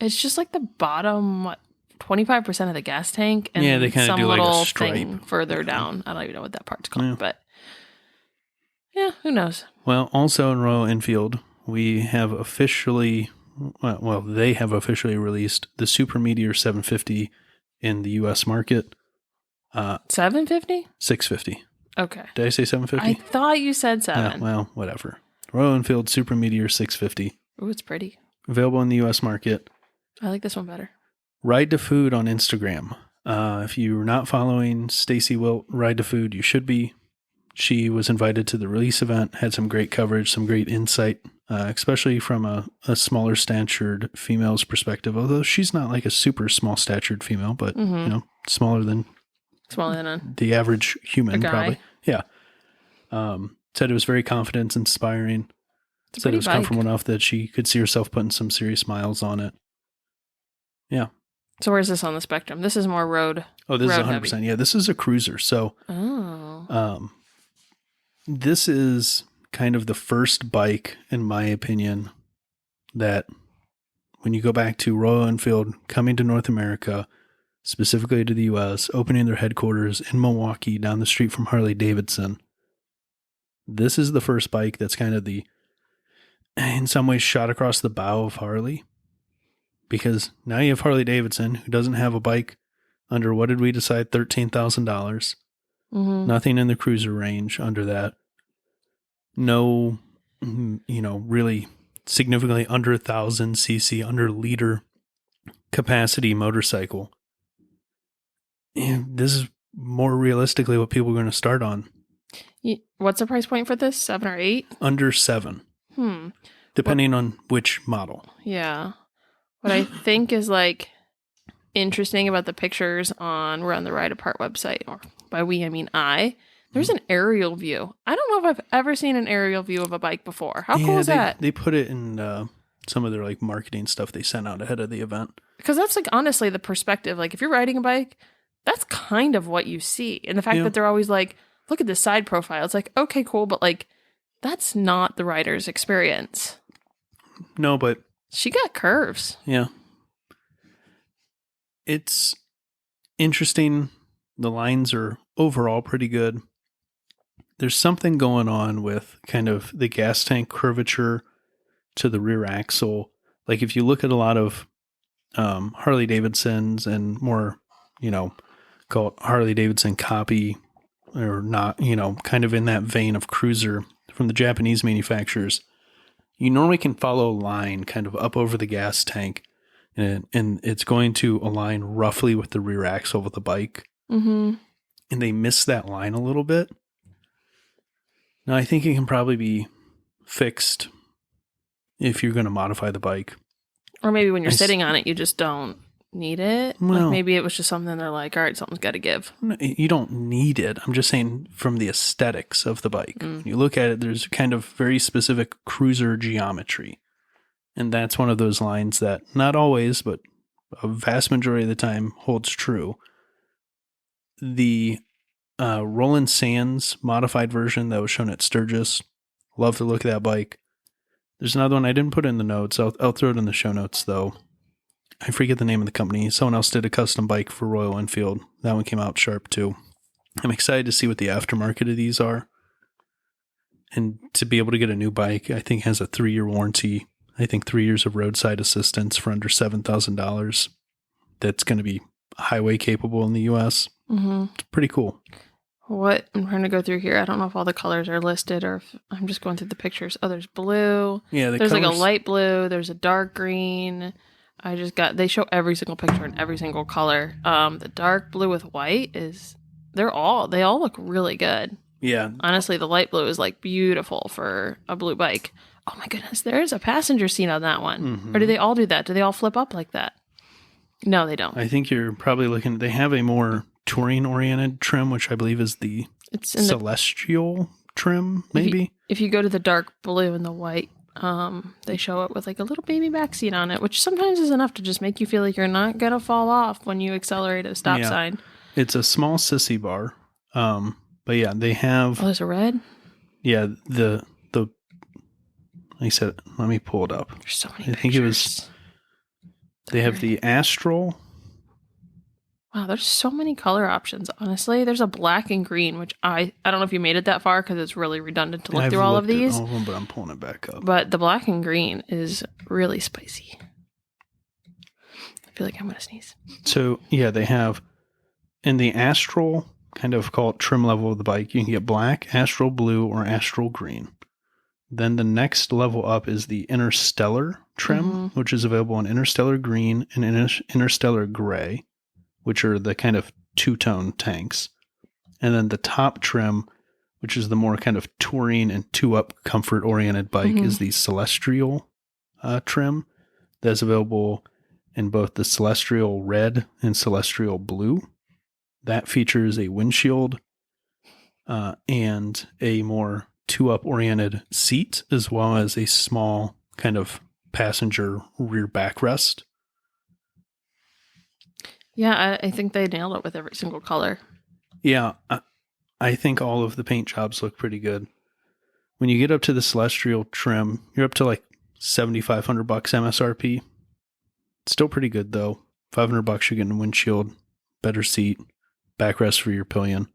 It's just like the bottom, 25% of the gas tank, and Yeah, they kinda some do like a little stripe. thing further down. I don't even know what that part's called, Yeah. but yeah, who knows? Well, also in Royal Enfield, we have officially, well, they have officially released the Super Meteor 750 in the U.S. market. 750? 650. Okay. Did I say 750? I thought you said 7. Well, whatever. Royal Enfield Super Meteor 650. Ooh, it's pretty. Available in the U.S. market. I like this one better. Ride to Food on Instagram. If you're not following Stacy Wilt, Ride to Food, you should be. She was invited to the release event, had some great coverage, some great insight, especially from a smaller statured female's perspective, although she's not like a super small statured female, but, smaller than the average human, guy. probably. Yeah. Said it was very confidence inspiring. It's a Said it pretty was bike. comfortable enough that she could see herself putting some serious miles on it. Yeah. So where's this on the spectrum? This is more road. Oh, this is road 100%. heavy. Yeah, this is a cruiser. So, this is kind of the first bike, in my opinion, that when you go back to Royal Enfield coming to North America, specifically to the U.S., opening their headquarters in Milwaukee down the street from Harley Davidson, this is the first bike that's kind of in some ways, shot across the bow of Harley. Because now you have Harley Davidson, who doesn't have a bike under, what did we decide, $13,000. Nothing in the cruiser range under that. No, really significantly under 1,000 cc, under liter capacity motorcycle. And this is more realistically what people are going to start on. What's the price point for this? 7 or 8? Under 7. Depending on which model. Yeah. What I think is like interesting about the pictures we're on the Ride Apart website, or by we, I mean I, there's an aerial view. I don't know if I've ever seen an aerial view of a bike before. How cool is that? They put it in some of their like marketing stuff they sent out ahead of the event. Because that's like honestly the perspective. Like if you're riding a bike, that's kind of what you see. And the fact that they're always like, look at this side profile. It's like, okay, cool. But like, that's not the rider's experience. No, but she got curves. Yeah. It's interesting. The lines are overall pretty good. There's something going on with kind of the gas tank curvature to the rear axle. Like if you look at a lot of Harley Davidsons and more, call it Harley Davidson copy or not, kind of in that vein of cruiser from the Japanese manufacturers, you normally can follow a line kind of up over the gas tank, and it's going to align roughly with the rear axle of the bike. Mm-hmm. And they miss that line a little bit. Now, I think it can probably be fixed if you're going to modify the bike. Or maybe when you're sitting on it, you just don't need it. Well, like maybe it was just something they're like, all right, something's got to give. You don't need it. I'm just saying from the aesthetics of the bike. When you look at it, there's kind of very specific cruiser geometry. And that's one of those lines that not always, but a vast majority of the time holds true. The Roland Sands modified version that was shown at Sturgis. Love the look of that bike. There's another one I didn't put in the notes. I'll throw it in the show notes, though. I forget the name of the company. Someone else did a custom bike for Royal Enfield. That one came out sharp, too. I'm excited to see what the aftermarket of these are. And to be able to get a new bike, I think it has a 3-year warranty. I think 3 years of roadside assistance for under $7,000. That's going to be highway capable in the U.S. Mm-hmm. It's pretty cool. What I'm trying to go through here. I don't know if all the colors are listed or if I'm just going through the pictures. Oh, there's blue. Yeah, there's like a light blue. There's a dark green. They show every single picture in every single color. The dark blue with white they all look really good. Yeah. Honestly, the light blue is like beautiful for a blue bike. Oh my goodness, there's a passenger seat on that one. Mm-hmm. Or do they all do that? Do they all flip up like that? No, they don't. I think you're probably looking, they have a more touring-oriented trim, which I believe is the Celestial trim, maybe? If you go to the dark blue and the white, they show it with like a little baby back seat on it, which sometimes is enough to just make you feel like you're not going to fall off when you accelerate at a stop sign. It's a small sissy bar. But yeah, they have... Oh, there's a red? Yeah, the like I said, let me pull it up. There's so many I think it was... They have the Astral. Wow, there's so many color options, honestly. There's a black and green, which I don't know if you made it that far because it's really redundant to look through all of these. All of them, but I'm pulling it back up. But the black and green is really spicy. I feel like I'm going to sneeze. So, yeah, they have in the Astral, kind of call it trim level of the bike, you can get black, Astral blue, or Astral green. Then the next level up is the Interstellar trim, which is available in Interstellar green and Interstellar gray, which are the kind of two-tone tanks. And then the top trim, which is the more kind of touring and two-up comfort-oriented bike, is the Celestial trim. That's available in both the Celestial red and Celestial blue. That features a windshield and a more two-up oriented seat, as well as a small kind of passenger rear backrest. Yeah, I think they nailed it with every single color. Yeah, I think all of the paint jobs look pretty good. When you get up to the Celestial trim, you're up to like $7,500 MSRP. Still pretty good though. $500 you're getting a windshield, better seat, backrest for your pillion.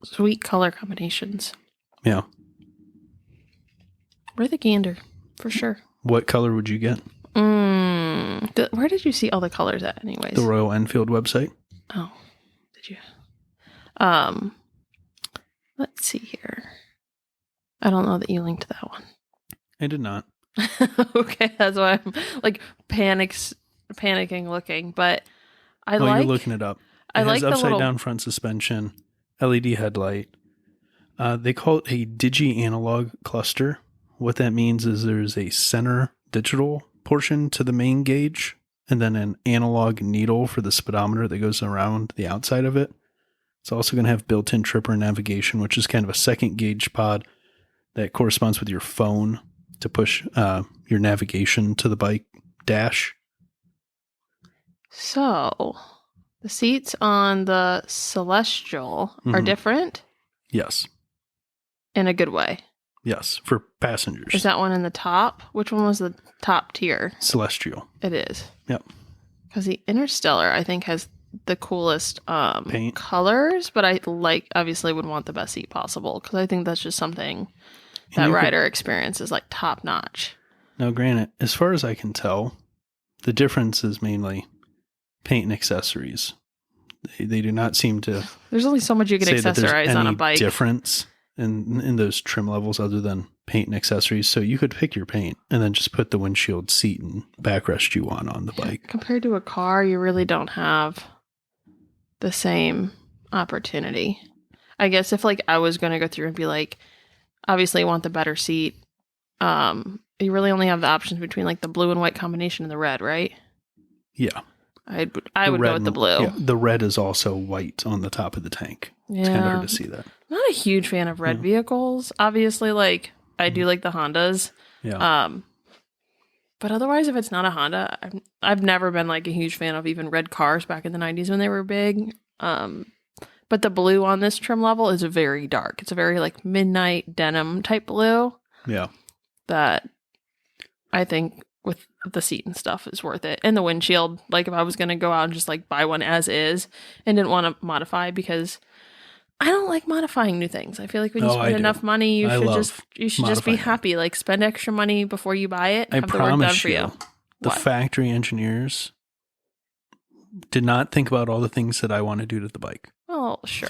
Sweet color combinations. Yeah. We're the gander, for sure. What color would you get? Where did you see all the colors at anyways? The Royal Enfield website. Oh, did you? Let's see here. I don't know that you linked that one. I did not. Okay, that's why I'm like panicking looking, but you're looking it up. It has the upside down front suspension, LED headlight. They call it a digi-analog cluster. What that means is there's a center digital portion to the main gauge, and then an analog needle for the speedometer that goes around the outside of it. It's also going to have built-in tripper navigation, which is kind of a second gauge pod that corresponds with your phone to push your navigation to the bike dash. So, the seats on the Celestial are different? Yes. In a good way? Yes, for passengers. Is that one in the top? Which one was the top tier? Celestial. It is. Yep. Because the Interstellar, I think, has the coolest paint colors, but I obviously would want the best seat possible because I think that's just something that rider experience is like top notch. Now, granted, as far as I can tell, the difference is mainly paint and accessories. They do not seem to. There's only so much you can accessorize on a bike. Difference in those trim levels other than paint and accessories. So you could pick your paint and then just put the windshield, seat, and backrest you want on the bike. Compared to a car, you really don't have the same opportunity. I guess if like I was going to go through and be like, obviously I want the better seat. You really only have the options between like the blue and white combination and the red, right? Yeah. I would go with the blue. Yeah, the red is also white on the top of the tank. Yeah. It's kind of hard to see that. I'm not a huge fan of red vehicles. Obviously, like I do like the Hondas. Yeah. But otherwise, if it's not a Honda, I've never been like a huge fan of even red cars back in the 90s when they were big. But the blue on this trim level is very dark. It's a very like midnight denim type blue. Yeah. That I think with the seat and stuff is worth it. And the windshield, like if I was going to go out and just like buy one as is and didn't want to modify, because I don't like modifying new things. I feel like when you spend enough money, you should just be happy. Like spend extra money before you buy it. I have the work done promise for you, the factory engineers did not think about all the things that I want to do to the bike. Well, sure.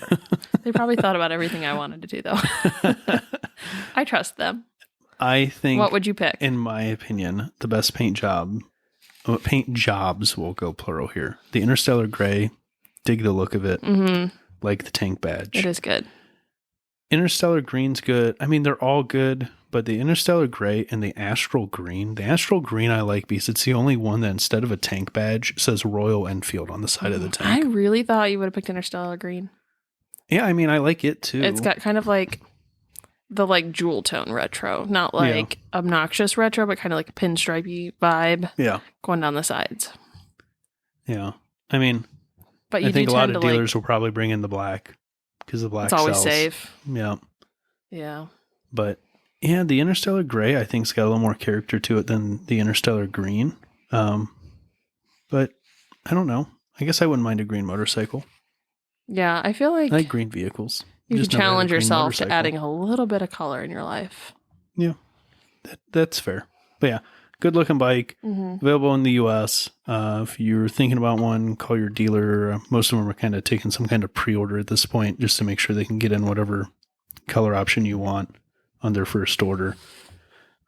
They probably thought about everything I wanted to do, though. I trust them. I think. What would you pick? In my opinion, the best paint jobs, will go plural here. The Interstellar Gray, dig the look of it. Mm-hmm. Like the tank badge. It is good. Interstellar Green's good. I mean, they're all good, but the Interstellar Gray and the Astral Green I like because it's the only one that instead of a tank badge says Royal Enfield on the side of the tank. I really thought you would have picked Interstellar Green. Yeah, I mean, I like it too. It's got kind of like the like jewel tone retro, not like obnoxious retro, but kind of like a pinstripey vibe. Yeah. Going down the sides. Yeah. I mean, but you I think do a lot of to dealers will probably bring in the black because the black it's always sells. safe. Yeah. Yeah. But yeah, the Interstellar Gray I think's got a little more character to it than the Interstellar Green. But I don't know. I guess I wouldn't mind a green motorcycle. Yeah, I feel like I like green vehicles. You could challenge yourself to adding a little bit of color in your life. Yeah, that's fair. But yeah, good looking bike, available in the U.S. If you're thinking about one, call your dealer. Most of them are kind of taking some kind of pre-order at this point just to make sure they can get in whatever color option you want on their first order.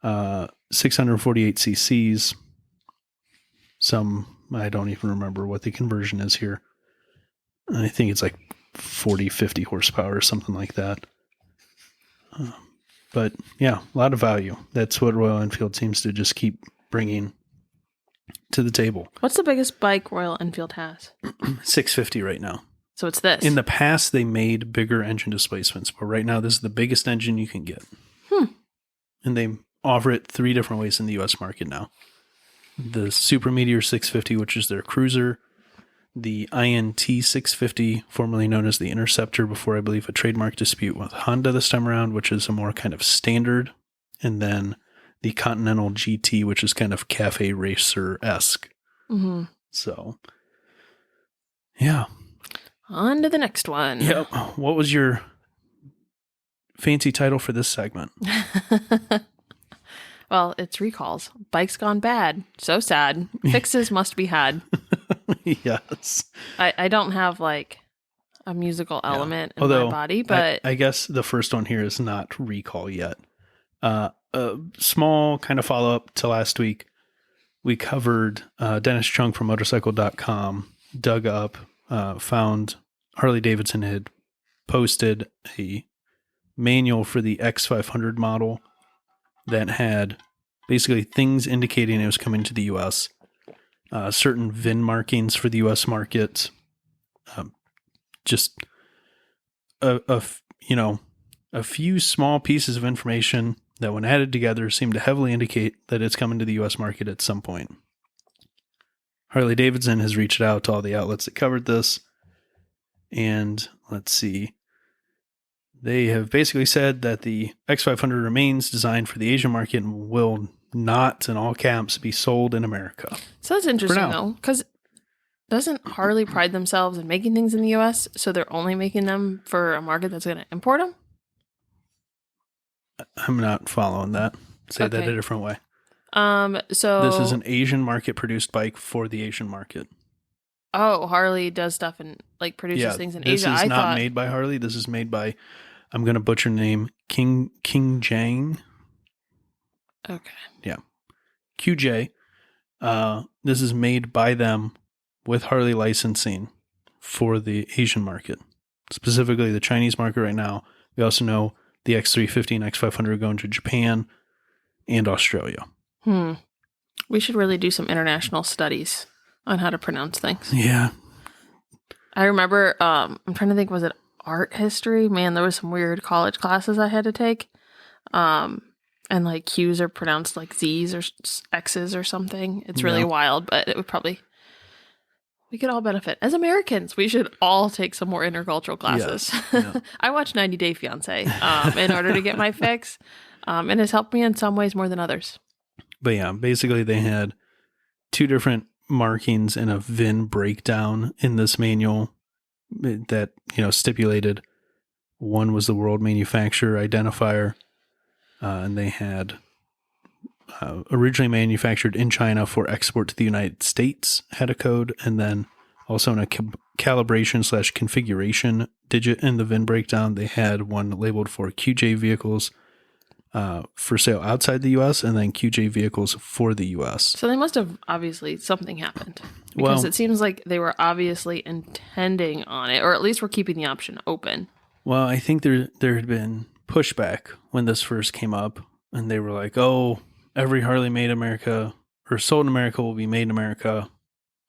648 cc's. I don't even remember what the conversion is here. I think it's like 40, 50 horsepower or something like that. But yeah, a lot of value. That's what Royal Enfield seems to just keep bringing to the table. What's the biggest bike Royal Enfield has? 650 right now. So it's this. In the past, they made bigger engine displacements, but right now this is the biggest engine you can get. And they offer it 3 different ways in the U.S. market now. The Super Meteor 650, which is their cruiser. The INT 650, formerly known as the Interceptor, before I believe a trademark dispute with Honda this time around, which is a more kind of standard. And then the Continental GT, which is kind of cafe racer-esque. Mm-hmm. So, yeah. On to the next one. Yep. What was your fancy title for this segment? Well, it's recalls. Bike's gone bad. So sad. Fixes must be had. Yes. I don't have like a musical element in my body, but I guess the first one here is not recall yet. A small kind of follow-up to last week. We covered Dennis Chung from motorcycle.com dug up, found Harley Davidson had posted a manual for the X500 model that had basically things indicating it was coming to the U.S., certain VIN markings for the U.S. market, just a few small pieces of information that when added together seem to heavily indicate that it's coming to the U.S. market at some point. Harley Davidson has reached out to all the outlets that covered this, and let's see. They have basically said that the X500 remains designed for the Asian market and will not, in all caps, be sold in America. So that's interesting, though, because doesn't Harley pride themselves in making things in the U.S., so they're only making them for a market that's going to import them? I'm not following that. Say that a different way. So this is an Asian market produced bike for the Asian market. Oh, Harley does stuff and like produces things in Asia. This is not made by Harley. This is made by, I'm going to butcher the name, King Jang. Okay. QJ. This is made by them with Harley licensing for the Asian market, specifically the Chinese market right now. We also know the X350 and X500 going to Japan and Australia. We should really do some international studies on how to pronounce things. Yeah. I remember, I'm trying to think, was it art history? Man, there was some weird college classes I had to take. And like Q's are pronounced like Z's or X's or something. It's really wild, but it would probably, we could all benefit. As Americans, we should all take some more intercultural classes. Yes. Yeah. I watched 90 Day Fiancé in order to get my fix. And it's helped me in some ways more than others. But yeah, basically they had two different markings and a VIN breakdown in this manual that, stipulated one was the world manufacturer identifier. And they had originally manufactured in China for export to the United States had a code, and then also in a calibration / configuration digit in the VIN breakdown, they had one labeled for QJ vehicles for sale outside the U.S. and then QJ vehicles for the U.S. So they must have, obviously, something happened. Because it seems like they were obviously intending on it, or at least were keeping the option open. Well, I think there had been pushback when this first came up, and they were like, oh, every Harley made in America or sold in America will be made in America.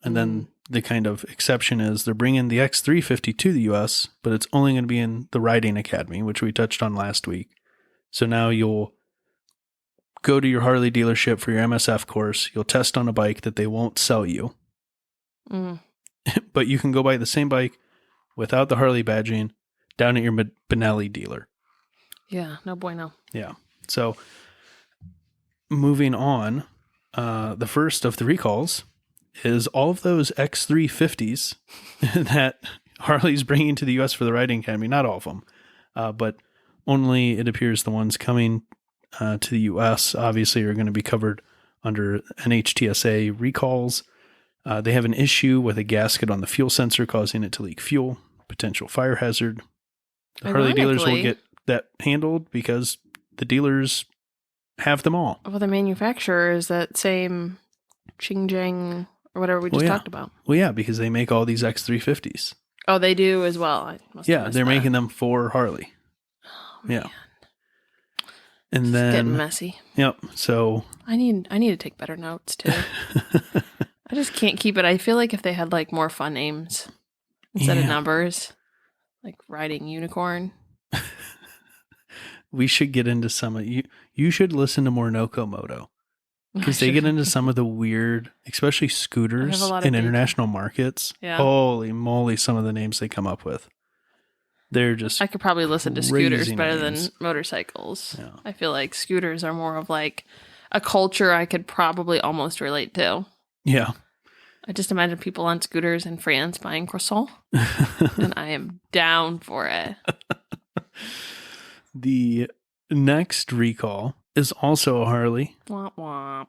And then the kind of exception is they're bringing the X350 to the US, but it's only going to be in the riding academy, which we touched on last week. So now you'll go to your Harley dealership for your MSF course. You'll test on a bike that they won't sell you, but you can go buy the same bike without the Harley badging down at your Benelli dealer. Yeah, no bueno. Yeah. So moving on, the first of the recalls is all of those X350s that Harley's bringing to the U.S. for the Riding Academy. Not all of them, but only it appears the ones coming to the U.S. obviously are going to be covered under NHTSA recalls. They have an issue with a gasket on the fuel sensor causing it to leak fuel, potential fire hazard. The Harley dealers will get that handled because the dealers have them all. Well, the manufacturer is that same Xinjiang or whatever we just talked about. Well, yeah, because they make all these X350s. Oh, they do as well. They're making them for Harley. Oh, yeah. And then it's getting messy. Yep. So I need to take better notes too. I just can't keep it. I feel like if they had like more fun names instead of numbers, like riding unicorn. We should get into some of you should listen to more Nokomoto because they get into some of the weird, especially scooters in international markets. Yeah. Holy moly, some of the names they come up with. They're just I could probably listen to scooters better names. than motorcycles. Yeah. I feel like scooters are more of like a culture I could probably almost relate to. Yeah. I just imagine people on scooters in France buying croissant, and I am down for it. The next recall is also a Harley. Womp womp.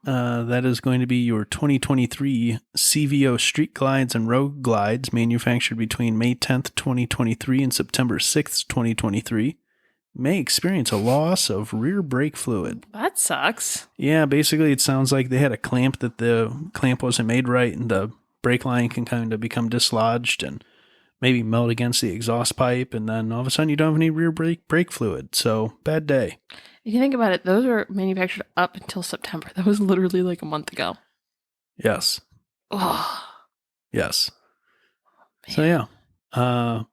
That is going to be your 2023 CVO Street Glides and Road Glides manufactured between May 10th, 2023 and September 6th, 2023. May experience a loss of rear brake fluid. That sucks. Yeah, basically it sounds like they had a clamp that the clamp wasn't made right and the brake line can kind of become dislodged and maybe melt against the exhaust pipe, and then all of a sudden you don't have any rear brake fluid. So, bad day. If you think about it, those were manufactured up until September. That was literally like a month ago. Yes. Oh. Yes. Man. So, yeah.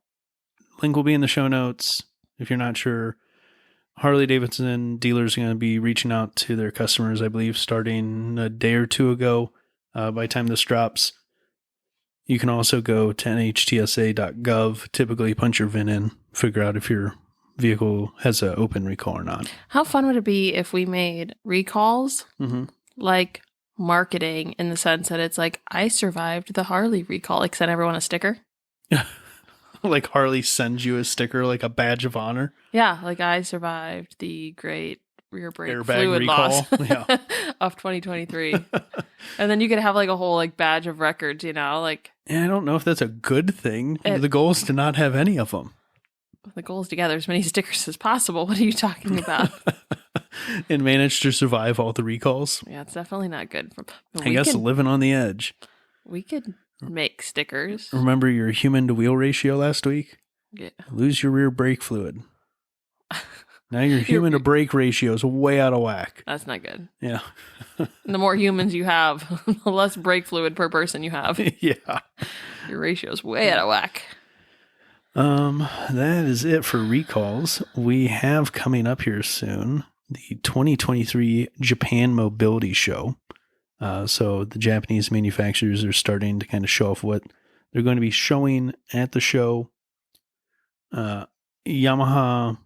Link will be in the show notes. If you're not sure, Harley-Davidson dealers are going to be reaching out to their customers, I believe, starting a day or two ago by the time this drops. You can also go to nhtsa.gov, typically punch your VIN in, figure out if your vehicle has an open recall or not. How fun would it be if we made recalls like marketing in the sense that it's like, I survived the Harley recall, like send everyone a sticker? Like Harley sends you a sticker, like a badge of honor? Yeah, like I survived the great rear brake airbag fluid recall. Loss of 2023. And then you could have like a whole like badge of records, like. Yeah, I don't know if that's a good thing. The goal is to not have any of them. The goal is to gather as many stickers as possible. What are you talking about? and managed to survive all the recalls. Yeah, it's definitely not good. I guess living on the edge. We could make stickers. Remember your human to wheel ratio last week? Yeah. Lose your rear brake fluid. Now your human to brake ratio is way out of whack. That's not good. Yeah. The more humans you have, the less brake fluid per person you have. Yeah. Your ratio is way out of whack. That is it for recalls. We have coming up here soon the 2023 Japan Mobility Show. So the Japanese manufacturers are starting to kind of show off what they're going to be showing at the show. Yamaha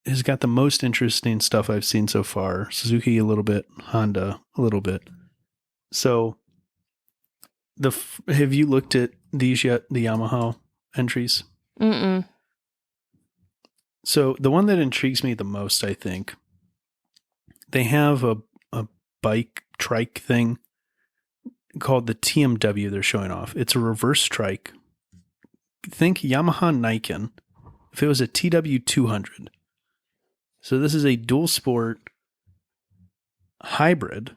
has got the most interesting stuff I've seen so far. Suzuki a little bit, Honda a little bit. So have you looked at these yet, the Yamaha entries? Mm-mm. So the one that intrigues me the most, I think, they have a bike trike thing called the TMW they're showing off. It's a reverse trike. Think Yamaha Nikon if it was a TW200. So this is a dual sport hybrid,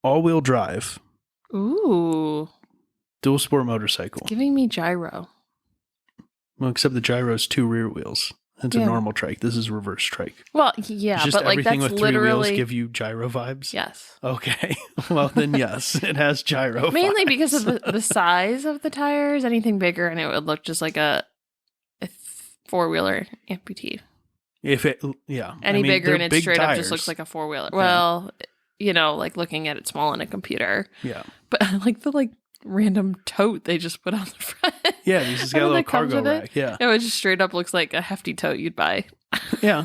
all-wheel drive, Ooh. dual sport motorcycle. It's giving me gyro. Well, except the gyro's 2 rear wheels. That's a normal trike. This is reverse trike. Well, yeah, It's just but like everything that's with 3 literally wheels give you gyro vibes? yes. Okay. Well, then yes, it has gyro Mainly vibes. because of the size of the tires. Anything bigger and it would look just like a 4-wheeler amputee. Any Bigger and it straight up just tires. looks like a 4-wheeler. Well, like looking at it small in a computer. Yeah. But I like the random tote they just put on the front. Yeah, this has got a little cargo rack. Yeah. It just straight up looks like a hefty tote you'd buy. Yeah.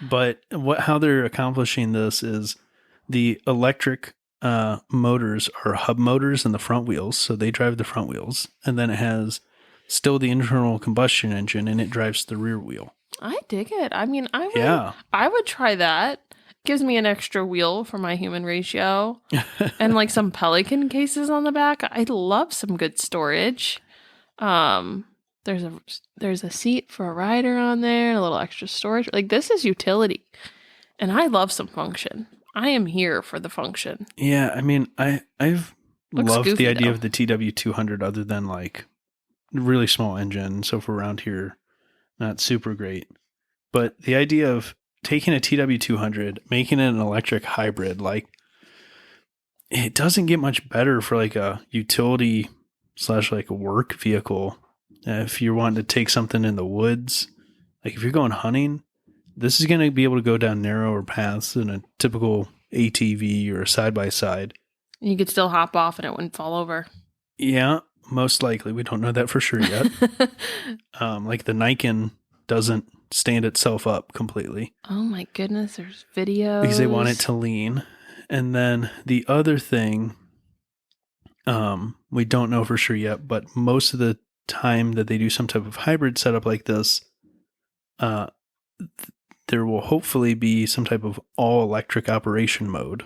But how they're accomplishing this is the electric motors are hub motors in the front wheels, so they drive the front wheels, and then it has still the internal combustion engine, and it drives the rear wheel. I dig it. I mean, I would try that. Gives me an extra wheel for my human ratio, and some Pelican cases on the back. I love some good storage. There's a seat for a rider on there, a little extra storage. This is utility, and I love some function. I am here for the function. Yeah, I mean, I've Looks loved goofy, the idea though. of the TW200 other than really small engine. So for around here, not super great. But the idea of taking a TW200, making it an electric hybrid, it doesn't get much better for a utility / a work vehicle. If you're wanting to take something in the woods, if you're going hunting, this is going to be able to go down narrower paths than a typical ATV or a side-by-side. You could still hop off and it wouldn't fall over. Yeah, most likely. We don't know that for sure yet. The Nikon doesn't stand itself up completely. Oh my goodness, there's videos. Because they want it to lean. And then the other thing, we don't know for sure yet, but most of the time that they do some type of hybrid setup like this, there will hopefully be some type of all-electric operation mode.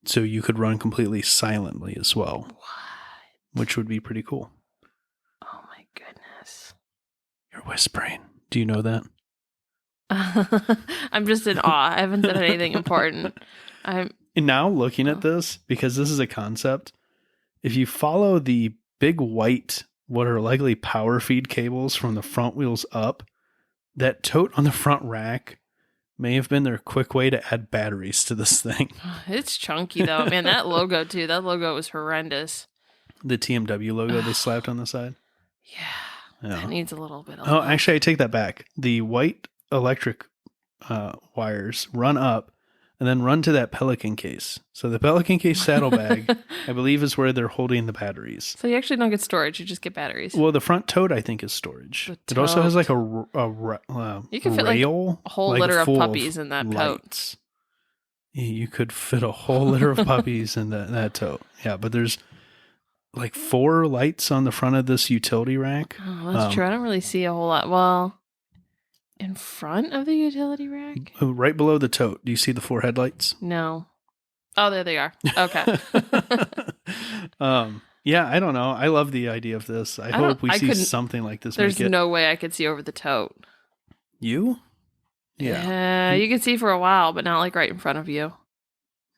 So you could run completely silently as well. What? Which would be pretty cool. Oh my goodness. You're whispering. Do you know that? I'm just in awe. I haven't said anything important. And now looking at this, because this is a concept, if you follow the big white, what are likely power feed cables from the front wheels up, that tote on the front rack may have been their quick way to add batteries to this thing. It's chunky though. Man, that logo too. That logo was horrendous. The TMW logo they slapped on the side? Yeah. That needs a little bit of Oh, love. actually, I take that back. The white electric wires run up and then run to that Pelican case. So the Pelican case saddlebag, I believe, is where they're holding the batteries. So you actually don't get storage. You just get batteries. Well, the front tote, I think, is storage. The It also has tote. a You can fit rail, a whole litter of full puppies in that tote. lights. Yeah, you could fit a whole litter of puppies in that tote. Yeah, but there's 4 lights on the front of this utility rack. Oh, that's true. I don't really see a whole lot. Well, in front of the utility rack? Right below the tote. Do you see the 4 headlights? No. Oh, there they are. Okay. Yeah, I don't know. I love the idea of this. I hope we see something like this. There's no way I could see over the tote. You? Yeah. You can see for a while, but not like right in front of you.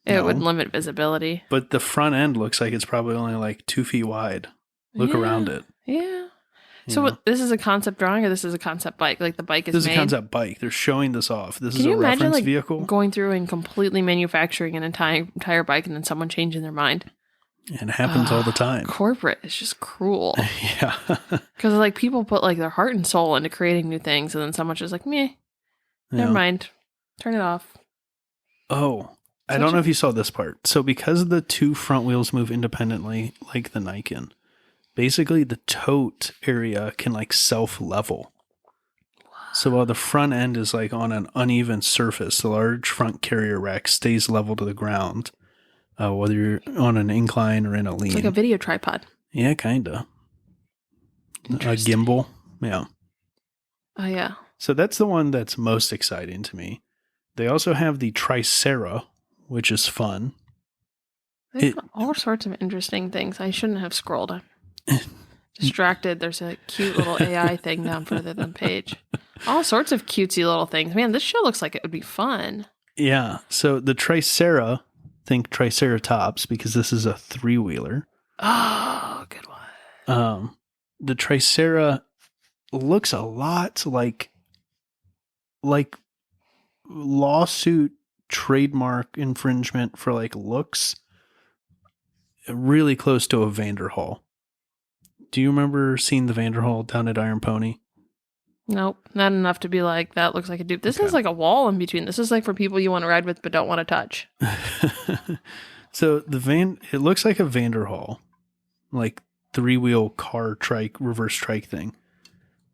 It No. would limit visibility. But the front end looks like it's probably only like 2 feet wide. Look around it. Yeah. you So know? this is a concept drawing, or this is a concept bike? Like the bike is This is made. a concept bike. They're showing this off. This is Can a you imagine reference like vehicle. going through and completely manufacturing an entire bike, and then someone changing their mind? And it happens all the time. Corporate is just cruel. Yeah. Because like people put like their heart and soul into creating new things, and then someone's just like, meh, never mind, turn it off. Oh, I don't know if you saw this part. So because the 2 front wheels move independently, like the Nikon, basically the tote area can like self-level. So while the front end is like on an uneven surface, the large front carrier rack stays level to the ground, whether you're on an incline or in a lean. It's like a video tripod. Yeah, kind of. A gimbal. Yeah. Oh, yeah. So that's the one that's most exciting to me. They also have the Tricera, which is fun. They've got all sorts of interesting things. I shouldn't have scrolled. I'm distracted. There's a cute little AI thing down further than page. All sorts of cutesy little things. Man, this show looks like it would be fun. Yeah. So the Tricera, think Triceratops because this is a 3-wheeler. Oh, good one. The Tricera looks a lot like lawsuit trademark infringement for like looks, really close to a Vanderhall. Do you remember seeing the Vanderhall down at Iron Pony? Nope, not enough to be like, that looks like a dupe. This is like a wall in between. This is like for people you want to ride with but don't want to touch. So it looks like a Vanderhall, like 3-wheel car trike, reverse trike thing.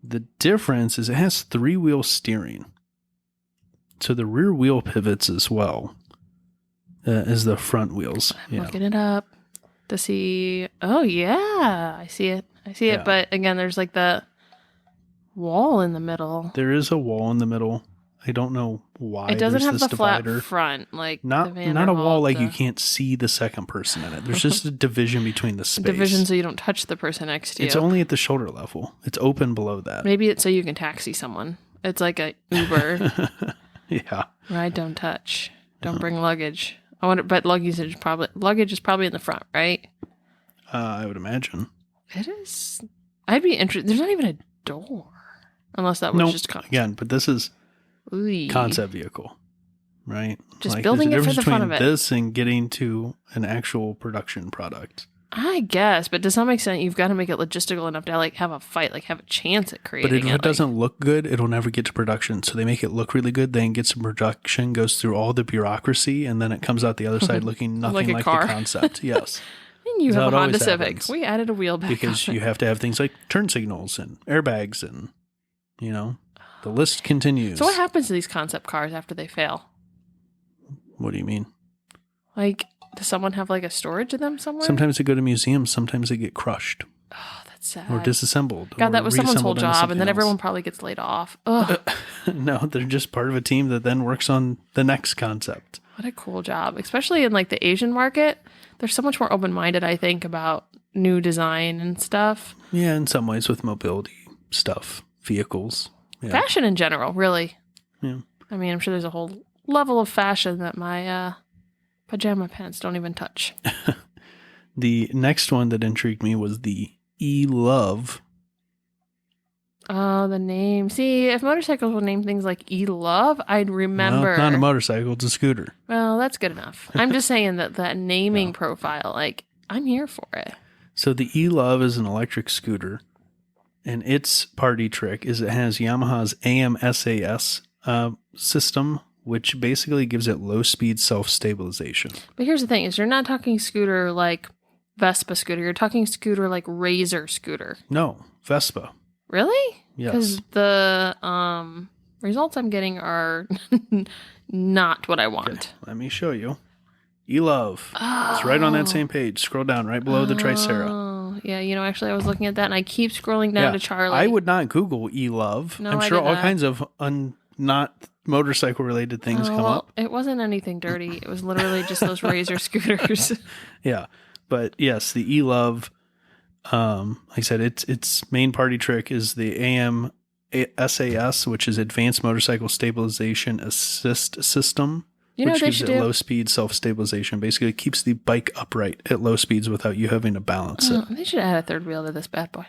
The difference is it has 3-wheel steering. So the rear wheel pivots as well as the front wheels. I'm looking it up to see. Oh, yeah. I see it. But again, there's like the wall in the middle. There is a wall in the middle. I don't know why. It doesn't have the divider. flat front like not the not a wall like you can't see the second person in it. There's just a division between the space. Division so you don't touch the person next to you. It's only at the shoulder level. It's open below that. Maybe it's so you can taxi someone. It's like a Uber. Yeah. Ride, don't touch. Don't bring luggage. I wonder, but luggage is probably in the front, right? I would imagine. It is. I'd be interested. There's not even a door, unless that was just concept. Again, but this is Ooh. concept vehicle, right? Just like, building it for the fun of it. This and getting to an actual production product. I guess, but to some extent, you've got to make it logistical enough to like have a fight, like have a chance at creating it. But if it doesn't look good, it'll never get to production. So they make it look really good, then it gets to production, goes through all the bureaucracy, and then it comes out the other side looking nothing like the concept. Yes. And you have a Honda Civic. We added a wheel back because you have to have things like turn signals and airbags and, the list continues. So what happens to these concept cars after they fail? What do you mean? Like, does someone have like a storage of them somewhere? Sometimes they go to museums. Sometimes they get crushed. Oh, that's sad. Or disassembled. God, or that was someone's whole reassembled into job, and then something everyone else. probably gets laid off. Ugh. No, they're just part of a team that then works on the next concept. What a cool job. Especially in like the Asian market. They're so much more open-minded, I think, about new design and stuff. Yeah, in some ways with mobility stuff, vehicles. Yeah. Fashion in general, really. Yeah. I mean, I'm sure there's a whole level of fashion that my pajama pants don't even touch. The next one that intrigued me was the E-Love. Oh, the name. See, if motorcycles would name things like E-Love, I'd remember. Well, not a motorcycle, it's a scooter. Well, that's good enough. I'm just saying that naming profile, like, I'm here for it. So the E-Love is an electric scooter, and its party trick is it has Yamaha's AMSAS system, which basically gives it low-speed self-stabilization. But here's the thing, is you're not talking scooter like Vespa scooter. You're talking scooter like Razor scooter. No, Vespa. Really? Yes. Because the results I'm getting are not what I want. Okay, let me show you. E-Love. Oh. It's right on that same page. Scroll down right below the Tricera. Oh, yeah. Actually, I was looking at that, and I keep scrolling down to Charlie. I would not Google E-Love. No, I'm sure all kinds of not motorcycle-related things come up. It wasn't anything dirty. It was literally just those Razor scooters. Yeah. But yes, the E-Love, like I said, its main party trick is the SAS, which is Advanced Motorcycle Stabilization Assist System, You know which what they gives should it do? low speed self-stabilization. Basically, it keeps the bike upright at low speeds without you having to balance it. They should add a third wheel to this bad boy.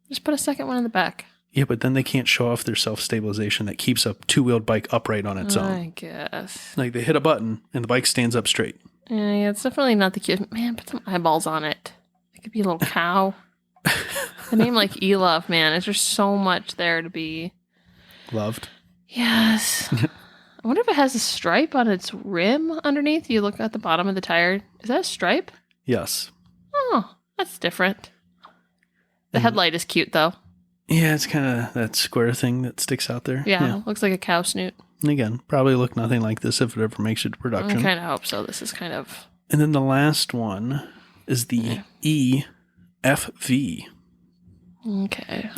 Just put a second one in the back. Yeah, but then they can't show off their self-stabilization that keeps a two-wheeled bike upright on its own. I guess. Like they hit a button and the bike stands up straight. Yeah, it's definitely not the cute. Man, put some eyeballs on it. It could be a little cow. The name like Elove, man. Is there so much there to be Loved. Yes. I wonder if it has a stripe on its rim underneath. You look at the bottom of the tire. Is that a stripe? Yes. Oh, that's different. The headlight is cute, though. Yeah, it's kind of that square thing that sticks out there. Yeah, looks like a cow snoot. And again, probably look nothing like this if it ever makes it to I production. kind of hope so. This is kind of... And then the last one is the EFV. Okay.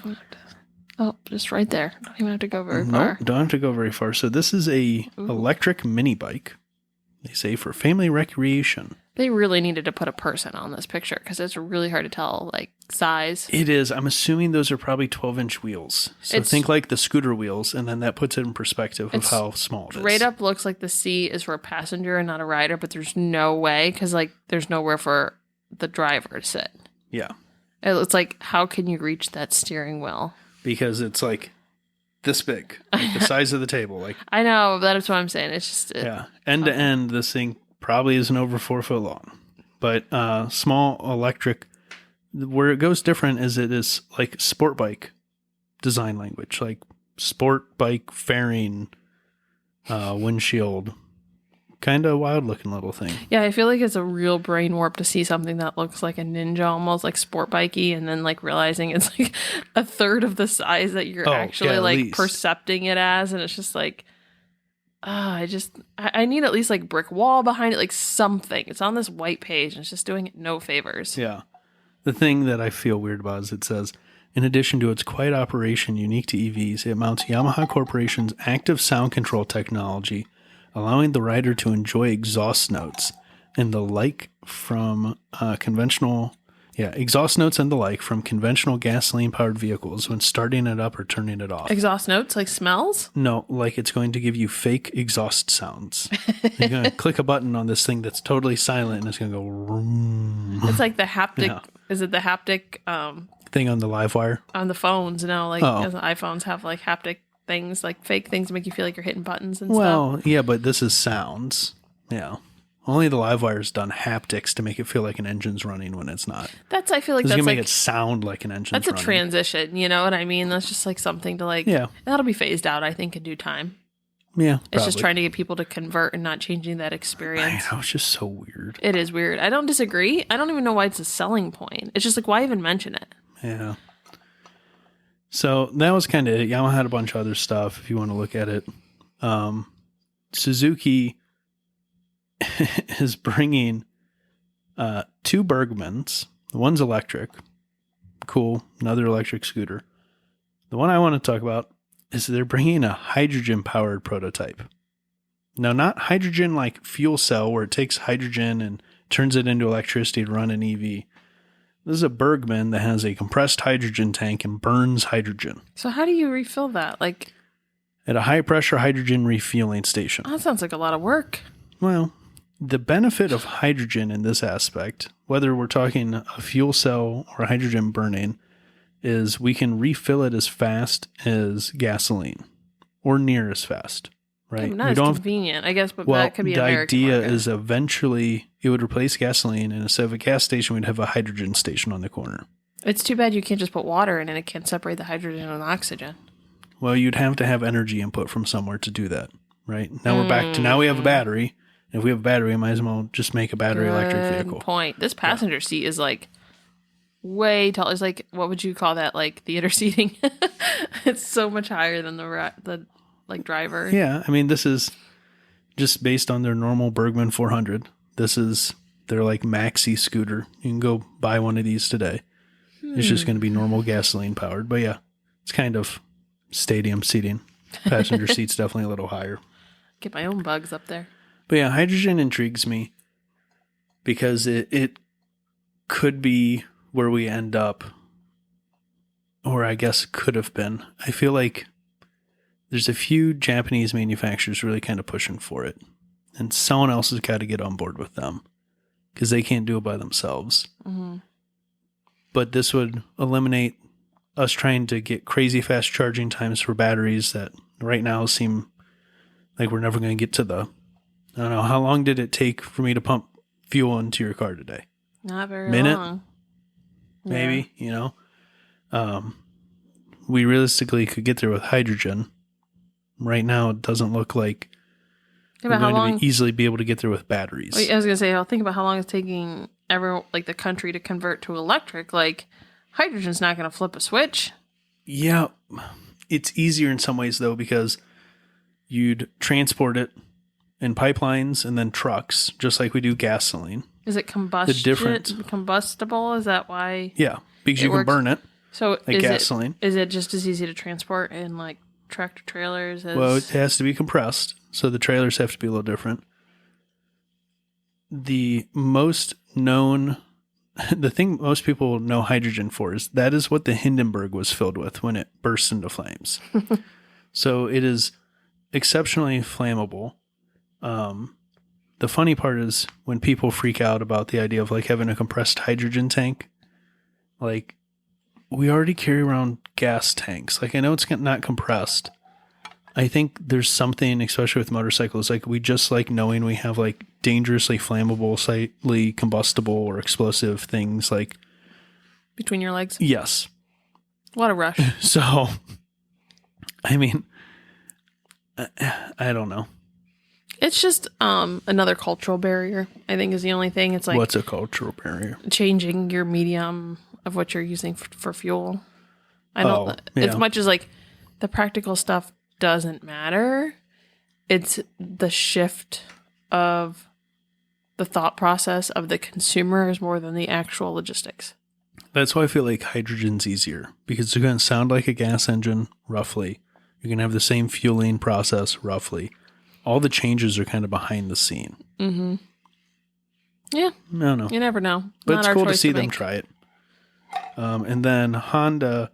Oh, just right there. Don't even have to go very No, far. don't have to go very far. So this is a electric mini bike. They say for family recreation. They really needed to put a person on this picture because it's really hard to tell, like, size. It is. I'm assuming those are probably 12-inch wheels. So think like the scooter wheels, and then that puts it in perspective of how small it is. Right up looks like the seat is for a passenger and not a rider, but there's no way because, like, there's nowhere for the driver to sit. Yeah. It's like, how can you reach that steering wheel? Because it's like this big, like the size of the table. Like I know, that's what I'm saying. It's just... yeah. End to end, this thing probably isn't over 4 foot long. But small electric, where it goes different is it is like sport bike design language, like sport bike fairing, windshield, kind of wild looking little thing. Yeah, I feel like it's a real brain warp to see something that looks like a ninja, almost like sport bikey, and then like realizing it's like a third of the size that you're actually like least. percepting it as, and it's just like, I need at least like brick wall behind it, like something. It's on this white page, and it's just doing it no favors. Yeah. The thing that I feel weird about is it says, in addition to its quiet operation unique to EVs, it mounts Yamaha Corporation's active sound control technology, allowing the rider to enjoy exhaust notes and the like from exhaust notes and the like from conventional gasoline-powered vehicles when starting it up or turning it off. Exhaust notes, like smells? No, like it's going to give you fake exhaust sounds. You're going to click a button on this thing that's totally silent, and it's going to go... Vroom. It's like the haptic... Is it the haptic... thing on the live wire? On the phones, like as iPhones have like haptic things, like fake things to make you feel like you're hitting buttons and stuff. Well, yeah, but this is sounds. Yeah. Only the live wire's done haptics to make it feel like an engine's running when it's not. I feel like It's that's going to like... make it sound like an engine's running. That's a transition, you know what I mean? That's just like something to like... Yeah. That'll be phased out, I think, in due time. Yeah, probably. It's just trying to get people to convert and not changing that experience. I know, it's just so weird. It is weird. I don't disagree. I don't even know why it's a selling point. It's just like, why even mention it? Yeah. So that was kind of it. Yamaha had a bunch of other stuff if you want to look at it. Suzuki is bringing 2 Bergmans. One's electric. Cool. Another electric scooter. The one I want to talk about is they're bringing a hydrogen-powered prototype. Now, not hydrogen like fuel cell where it takes hydrogen and turns it into electricity to run an EV. This is a Bergman that has a compressed hydrogen tank and burns hydrogen. So how do you refill that? Like at a high-pressure hydrogen refueling station. that sounds like a lot of work. Well, the benefit of hydrogen in this aspect, whether we're talking a fuel cell or hydrogen burning, is we can refill it as fast as gasoline or near as fast, right? Not as convenient, I guess, but that could be an the American idea market. is eventually it would replace gasoline, and instead of a gas station, we'd have a hydrogen station on the corner. It's too bad you can't just put water in and it can't separate the hydrogen and oxygen. Well, you'd have to have energy input from somewhere to do that, right? Now we're back to now we have a battery. If we have a battery, we might as well just make a battery electric vehicle. Good point. This passenger seat is like way tall. It's like, what would you call that? Like theater seating. It's so much higher than the like driver. Yeah, I mean, this is just based on their normal Bergman 400. This is their like maxi scooter. You can go buy one of these today. It's just going to be normal gasoline powered. But yeah, it's kind of stadium seating. Passenger seat's definitely a little higher. Get my own bugs up there. But yeah, hydrogen intrigues me because it could be where we end up or I guess could have been. I feel like there's a few Japanese manufacturers really kind of pushing for it. And someone else has got to get on board with them because they can't do it by themselves. Mm-hmm. But this would eliminate us trying to get crazy fast charging times for batteries that right now seem like we're never going to get to the... I don't know. How long did it take for me to pump fuel into your car today? Not very Minute? long. Maybe, we realistically could get there with hydrogen. Right now, it doesn't look like we're going to easily be able to get there with batteries. I was going to say, I'll think about how long it's taking the country to convert to electric. Like, hydrogen's not going to flip a switch. Yeah. It's easier in some ways, though, because you'd transport it in pipelines and then trucks, just like we do gasoline. Is it combustible? Is that why? Yeah, because you can burn it. So like gasoline. Is it just as easy to transport in like tractor trailers? Well, it has to be compressed, so the trailers have to be a little different. The thing most people know hydrogen for is that is what the Hindenburg was filled with when it burst into flames. So it is exceptionally flammable. The funny part is when people freak out about the idea of like having a compressed hydrogen tank, like we already carry around gas tanks. Like I know it's not compressed. I think there's something, especially with motorcycles, like we just like knowing we have like dangerously flammable, slightly combustible or explosive things like between your legs. Yes. What a rush. So, I mean, I don't know. It's just another cultural barrier, I think, is the only thing. It's like... What's a cultural barrier? Changing your medium of what you're using for fuel. As much as like the practical stuff doesn't matter, it's the shift of the thought process of the consumers more than the actual logistics. That's why I feel like hydrogen's easier, because it's going to sound like a gas engine, roughly. You're going to have the same fueling process, roughly. All the changes are kind of behind the scene. Mm-hmm. Yeah. I don't know. You never know. But it's cool to see them try it. And then Honda,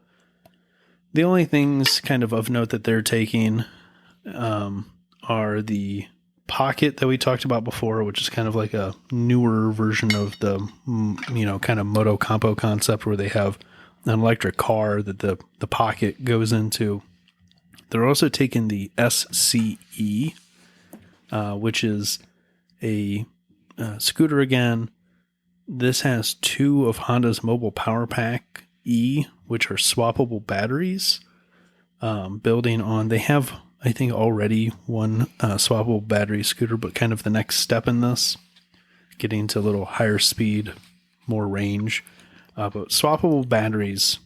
the only things kind of note that they're taking are the Pocket that we talked about before, which is kind of like a newer version of the, kind of Moto Campo concept where they have an electric car that the Pocket goes into. They're also taking the SCE, which is a scooter again. This has 2 of Honda's Mobile Power Pack E, which are swappable batteries. Building on, they have, I think, already one swappable battery scooter, but kind of the next step in this, getting to a little higher speed, more range. But swappable batteries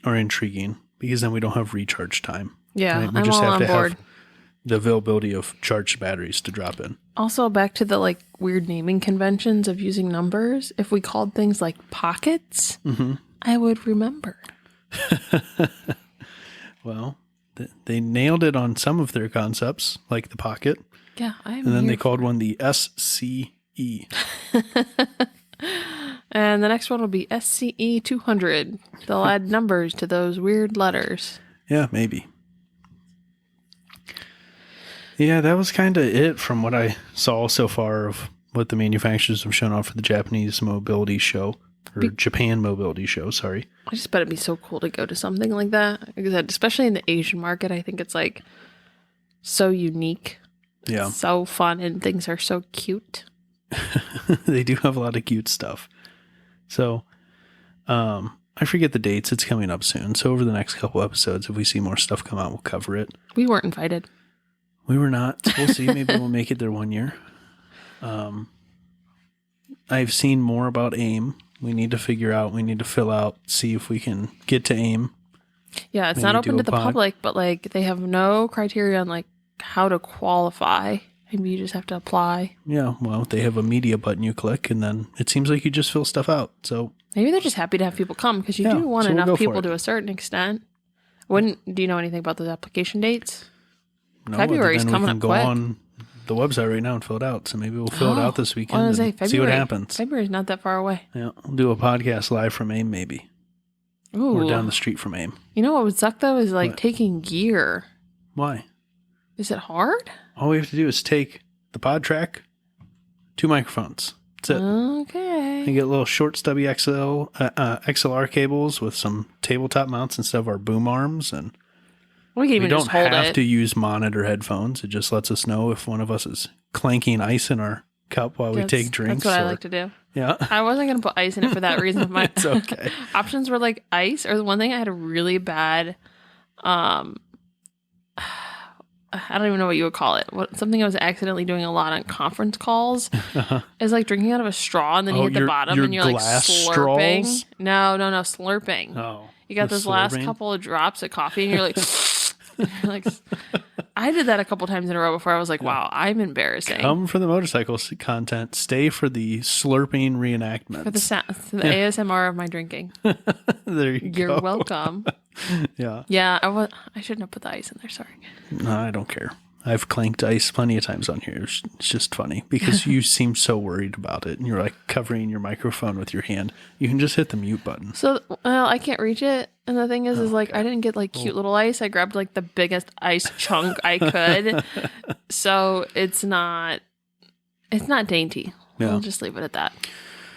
are intriguing because then we don't have recharge time. Yeah, right? We just have to have the availability of charged batteries to drop in. Also, back to the like weird naming conventions of using numbers. If we called things like pockets, I would remember. Well, they nailed it on some of their concepts, like the Pocket. Yeah, and then they called one the SCE. And the next one will be SCE 200. They'll add numbers to those weird letters. Yeah, maybe. Yeah, that was kind of it from what I saw so far of what the manufacturers have shown off for the Japanese mobility show, or Japan mobility show, sorry. I just bet it'd be so cool to go to something like that. Like I said, especially in the Asian market, I think it's like so unique. Yeah. So fun, and things are so cute. They do have a lot of cute stuff. So, I forget the dates. It's coming up soon. So over the next couple episodes, if we see more stuff come out, we'll cover it. We weren't invited. We were not. We'll see. Maybe we'll make it there one year. I've seen more about AIM. We need to fill out, see if we can get to AIM. Yeah, it's not open to the public, but like they have no criteria on like how to qualify. Maybe you just have to apply. Yeah, well, they have a media button you click, and then it seems like you just fill stuff out. So maybe they're just happy to have people come because you do want enough people to a certain extent. Do you know anything about those application dates? No, February's coming up quick. We can go on the website right now and fill it out. So maybe we'll fill it out this weekend and see what happens. February's not that far away. Yeah, we'll do a podcast live from AIM maybe. Ooh. or down the street from AIM. You know what would suck though is like What? taking gear. Why? Is it hard? All we have to do is take the pod track, 2 microphones. That's it. Okay. And get little short, stubby XLR cables with some tabletop mounts instead of our boom arms. And We can we even don't just hold have it. to use monitor headphones. It just lets us know if one of us is clanking ice in our cup while we take drinks. That's what I like to do. Yeah. I wasn't going to put ice in it for that reason. My It's okay. options were like ice, or the one thing I had a really bad, I don't even know what you would call it. Something I was accidentally doing a lot on conference calls is like drinking out of a straw, and then you hit the bottom and you're like glass slurping. straws? No, slurping. Oh. You got the those last slurping? couple of drops of coffee, and you're like, you're like, I did that a couple times in a row before. I was like, wow, I'm embarrassing. Come for the motorcycle content. Stay for the slurping reenactments. For the ASMR of my drinking. There you go. You're welcome. Yeah. Yeah, I shouldn't have put the ice in there. Sorry. No, I don't care. I've clanked ice plenty of times on here. It's just funny because you seem so worried about it, and you're like covering your microphone with your hand. You can just hit the mute button. So, well, I can't reach it. And the thing is like, I didn't get like cute little ice. I grabbed like the biggest ice chunk I could. So it's not dainty. Yeah. I'll just leave it at that.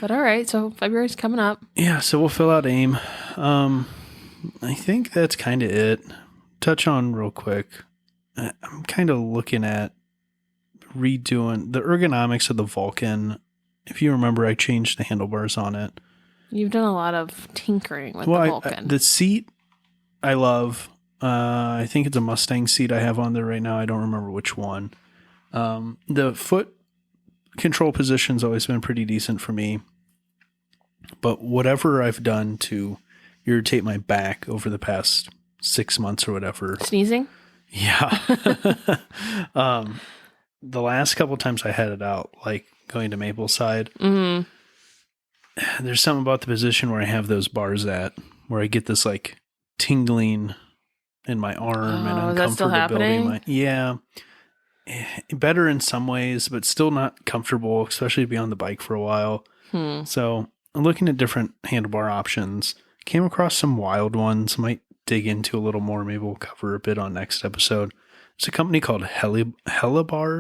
But all right. So February's coming up. Yeah, so we'll fill out AIM. I think that's kind of it. Touch on real quick. I'm kind of looking at redoing the ergonomics of the Vulcan. If you remember, I changed the handlebars on it. You've done a lot of tinkering with the Vulcan. The seat, I love. I think it's a Mustang seat I have on there right now. I don't remember which one. The foot control position's always been pretty decent for me. But whatever I've done to irritate my back over the past 6 months or whatever. Sneezing? Yeah. The last couple times I had it out, like going to Mapleside, there's something about the position where I have those bars at, where I get this like tingling in my arm and is that still uncomfortability. happening? Yeah. Better in some ways, but still not comfortable, especially to be on the bike for a while. So I'm looking at different handlebar options. Came across some wild ones. Might dig into a little more. Maybe we'll cover a bit on next episode. It's a company called Helibars,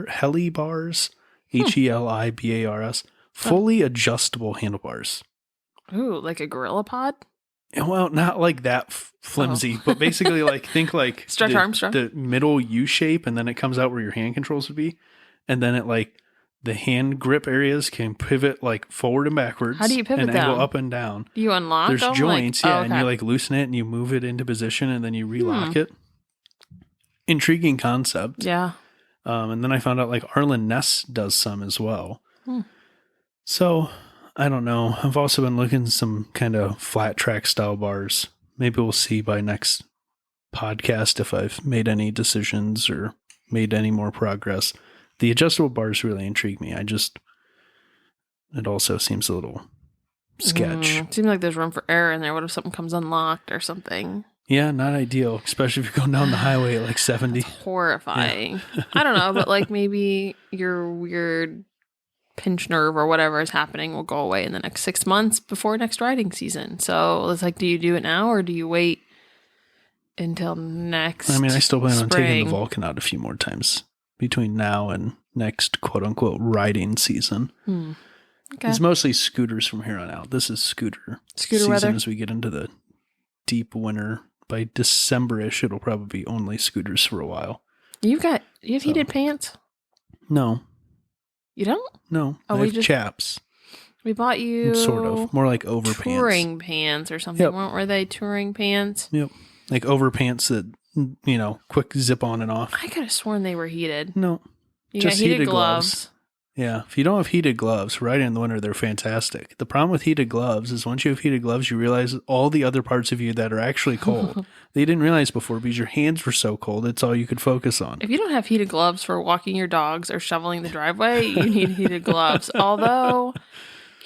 Helibars, fully adjustable handlebars. Ooh, like a gorilla pod? Well, not like that flimsy, but basically like think like Stretch Armstrong. the middle U shape, and then it comes out where your hand controls would be, and then it like the hand grip areas can pivot like forward and backwards. How do you pivot and angle them? up and down? Do you unlock There's them? joints, Like, yeah, oh, and you like loosen it and you move it into position, and then you relock it. Intriguing concept. Yeah. And then I found out like Arlen Ness does some as well. So I don't know. I've also been looking at some kind of flat track style bars. Maybe we'll see by next podcast if I've made any decisions or made any more progress. The adjustable bars really intrigue me. It also seems a little sketch. Seems like there's room for error in there. What if something comes unlocked or something? Yeah, not ideal, especially if you're going down the highway at like 70. Horrifying. Yeah. I don't know, but like maybe your weird pinch nerve or whatever is happening will go away in the next 6 months before next riding season. So it's like, do you do it now or do you wait until next? I mean, I still plan on taking spring? the Vulcan out a few more times between now and next quote unquote riding season. Okay. It's mostly scooters from here on out. This is scooter season weather as we get into the deep winter. By December-ish, it'll probably be only scooters for a while. You have heated pants? No. You don't? No. Oh, I have chaps. We bought you sort of. More like overpants. Touring pants or something. Yep. Were they touring pants? Yep. Like overpants that, quick zip on and off. I could have sworn they were heated. No. You just got heated gloves. Yeah. If you don't have heated gloves, riding in the winter, they're fantastic. The problem with heated gloves is once you have heated gloves, you realize all the other parts of you that are actually cold. That you didn't realize before because your hands were so cold. It's all you could focus on. If you don't have heated gloves for walking your dogs or shoveling the driveway, you need heated gloves. Although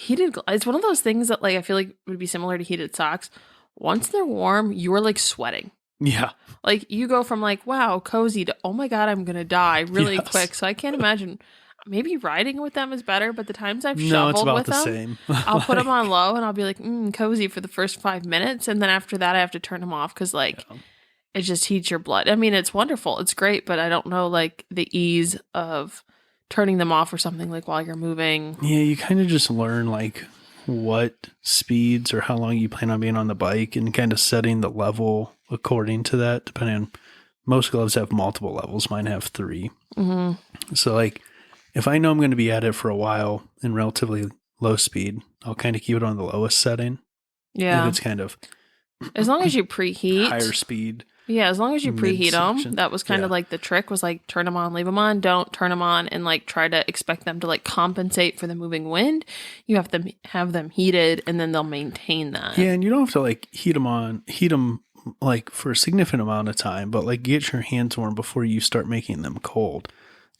it's one of those things that like I feel like would be similar to heated socks. Once they're warm, you are like sweating. Yeah. Like you go from like, wow, cozy to, oh my God, I'm going to die really quick. So I can't imagine. maybe riding with them is better, but the times I've No, it's shoveled about with the them, same. I'll put them on low and I'll be like, cozy for the first 5 minutes. And then after that, I have to turn them off because, like, it just heats your blood. I mean, it's wonderful. It's great, but I don't know, like, the ease of turning them off or something, like, while you're moving. Yeah, you kind of just learn, like, what speeds or how long you plan on being on the bike and kind of setting the level according to that, depending on, most gloves have multiple levels. Mine have 3. Mm-hmm. So, like, if I know I'm going to be at it for a while in relatively low speed, I'll kind of keep it on the lowest setting. Yeah. If it's kind of as long as you preheat. higher speed. Yeah, as long as you preheat midsection. them. That was kind of like the trick was like turn them on, leave them on, don't turn them on, and like try to expect them to like compensate for the moving wind. You have to have them heated, and then they'll maintain that. Yeah, and you don't have to like heat them like for a significant amount of time, but like get your hands warm before you start making them cold.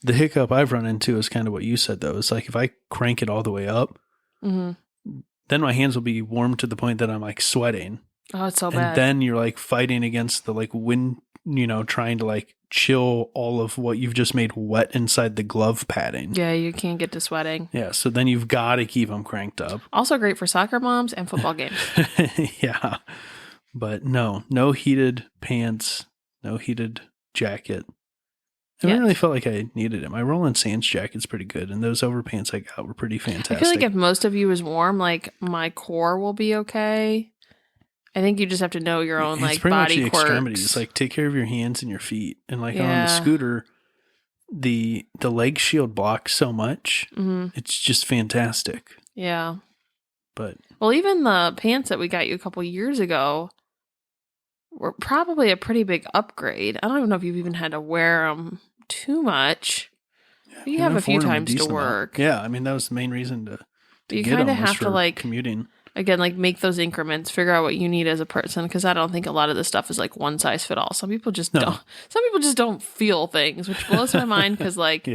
The hiccup I've run into is kind of what you said though. It's like if I crank it all the way up, then my hands will be warm to the point that I'm like sweating. Oh, it's so and bad. And then you're like fighting against the like wind, trying to like chill all of what you've just made wet inside the glove padding. Yeah, you can't get to sweating. Yeah, so then you've got to keep them cranked up. Also great for soccer moms and football games. Yeah, but no heated pants, no heated jacket. I really felt like I needed it. My Roland Sands jacket's pretty good, and those overpants I got were pretty fantastic. I feel like if most of you is warm, like my core will be okay. I think you just have to know your own like pretty body much the quirks. Extremities. Like take care of your hands and your feet, and like on the scooter, the leg shield blocks so much. It's just fantastic. Yeah. But well, even the pants that we got you a couple years ago were probably a pretty big upgrade. I don't even know if you've even had to wear them too much. Yeah, you have a few times to work. Yeah, I mean that was the main reason to you get kind of them have to like commuting. Again, like make those increments, figure out what you need as a person. Because I don't think a lot of this stuff is like one size fit all. Some people just don't. Some people just don't feel things, which blows my mind. Because like,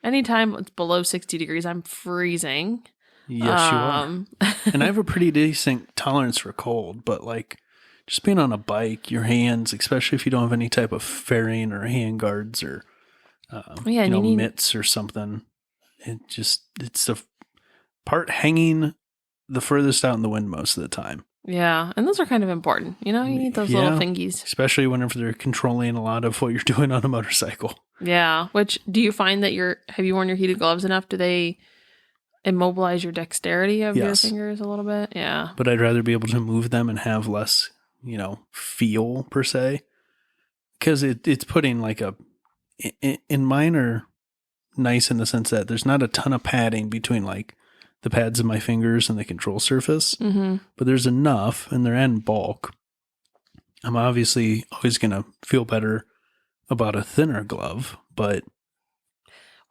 anytime it's below 60 degrees, I'm freezing. Yes, you are. And I have a pretty decent tolerance for cold, but like just being on a bike, your hands, especially if you don't have any type of fairing or hand guards or mitts or something, it's the part hanging the furthest out in the wind most of the time. Yeah. And those are kind of important. You need those little thingies. Especially whenever they're controlling a lot of what you're doing on a motorcycle. Yeah. Which, do you find that have you worn your heated gloves enough? Do they immobilize your dexterity of your fingers a little bit? Yeah. But I'd rather be able to move them and have less, feel per se. Because it's putting like and mine are nice in the sense that there's not a ton of padding between like the pads of my fingers and the control surface, but there's enough, and they're in bulk. I'm obviously always going to feel better about a thinner glove, but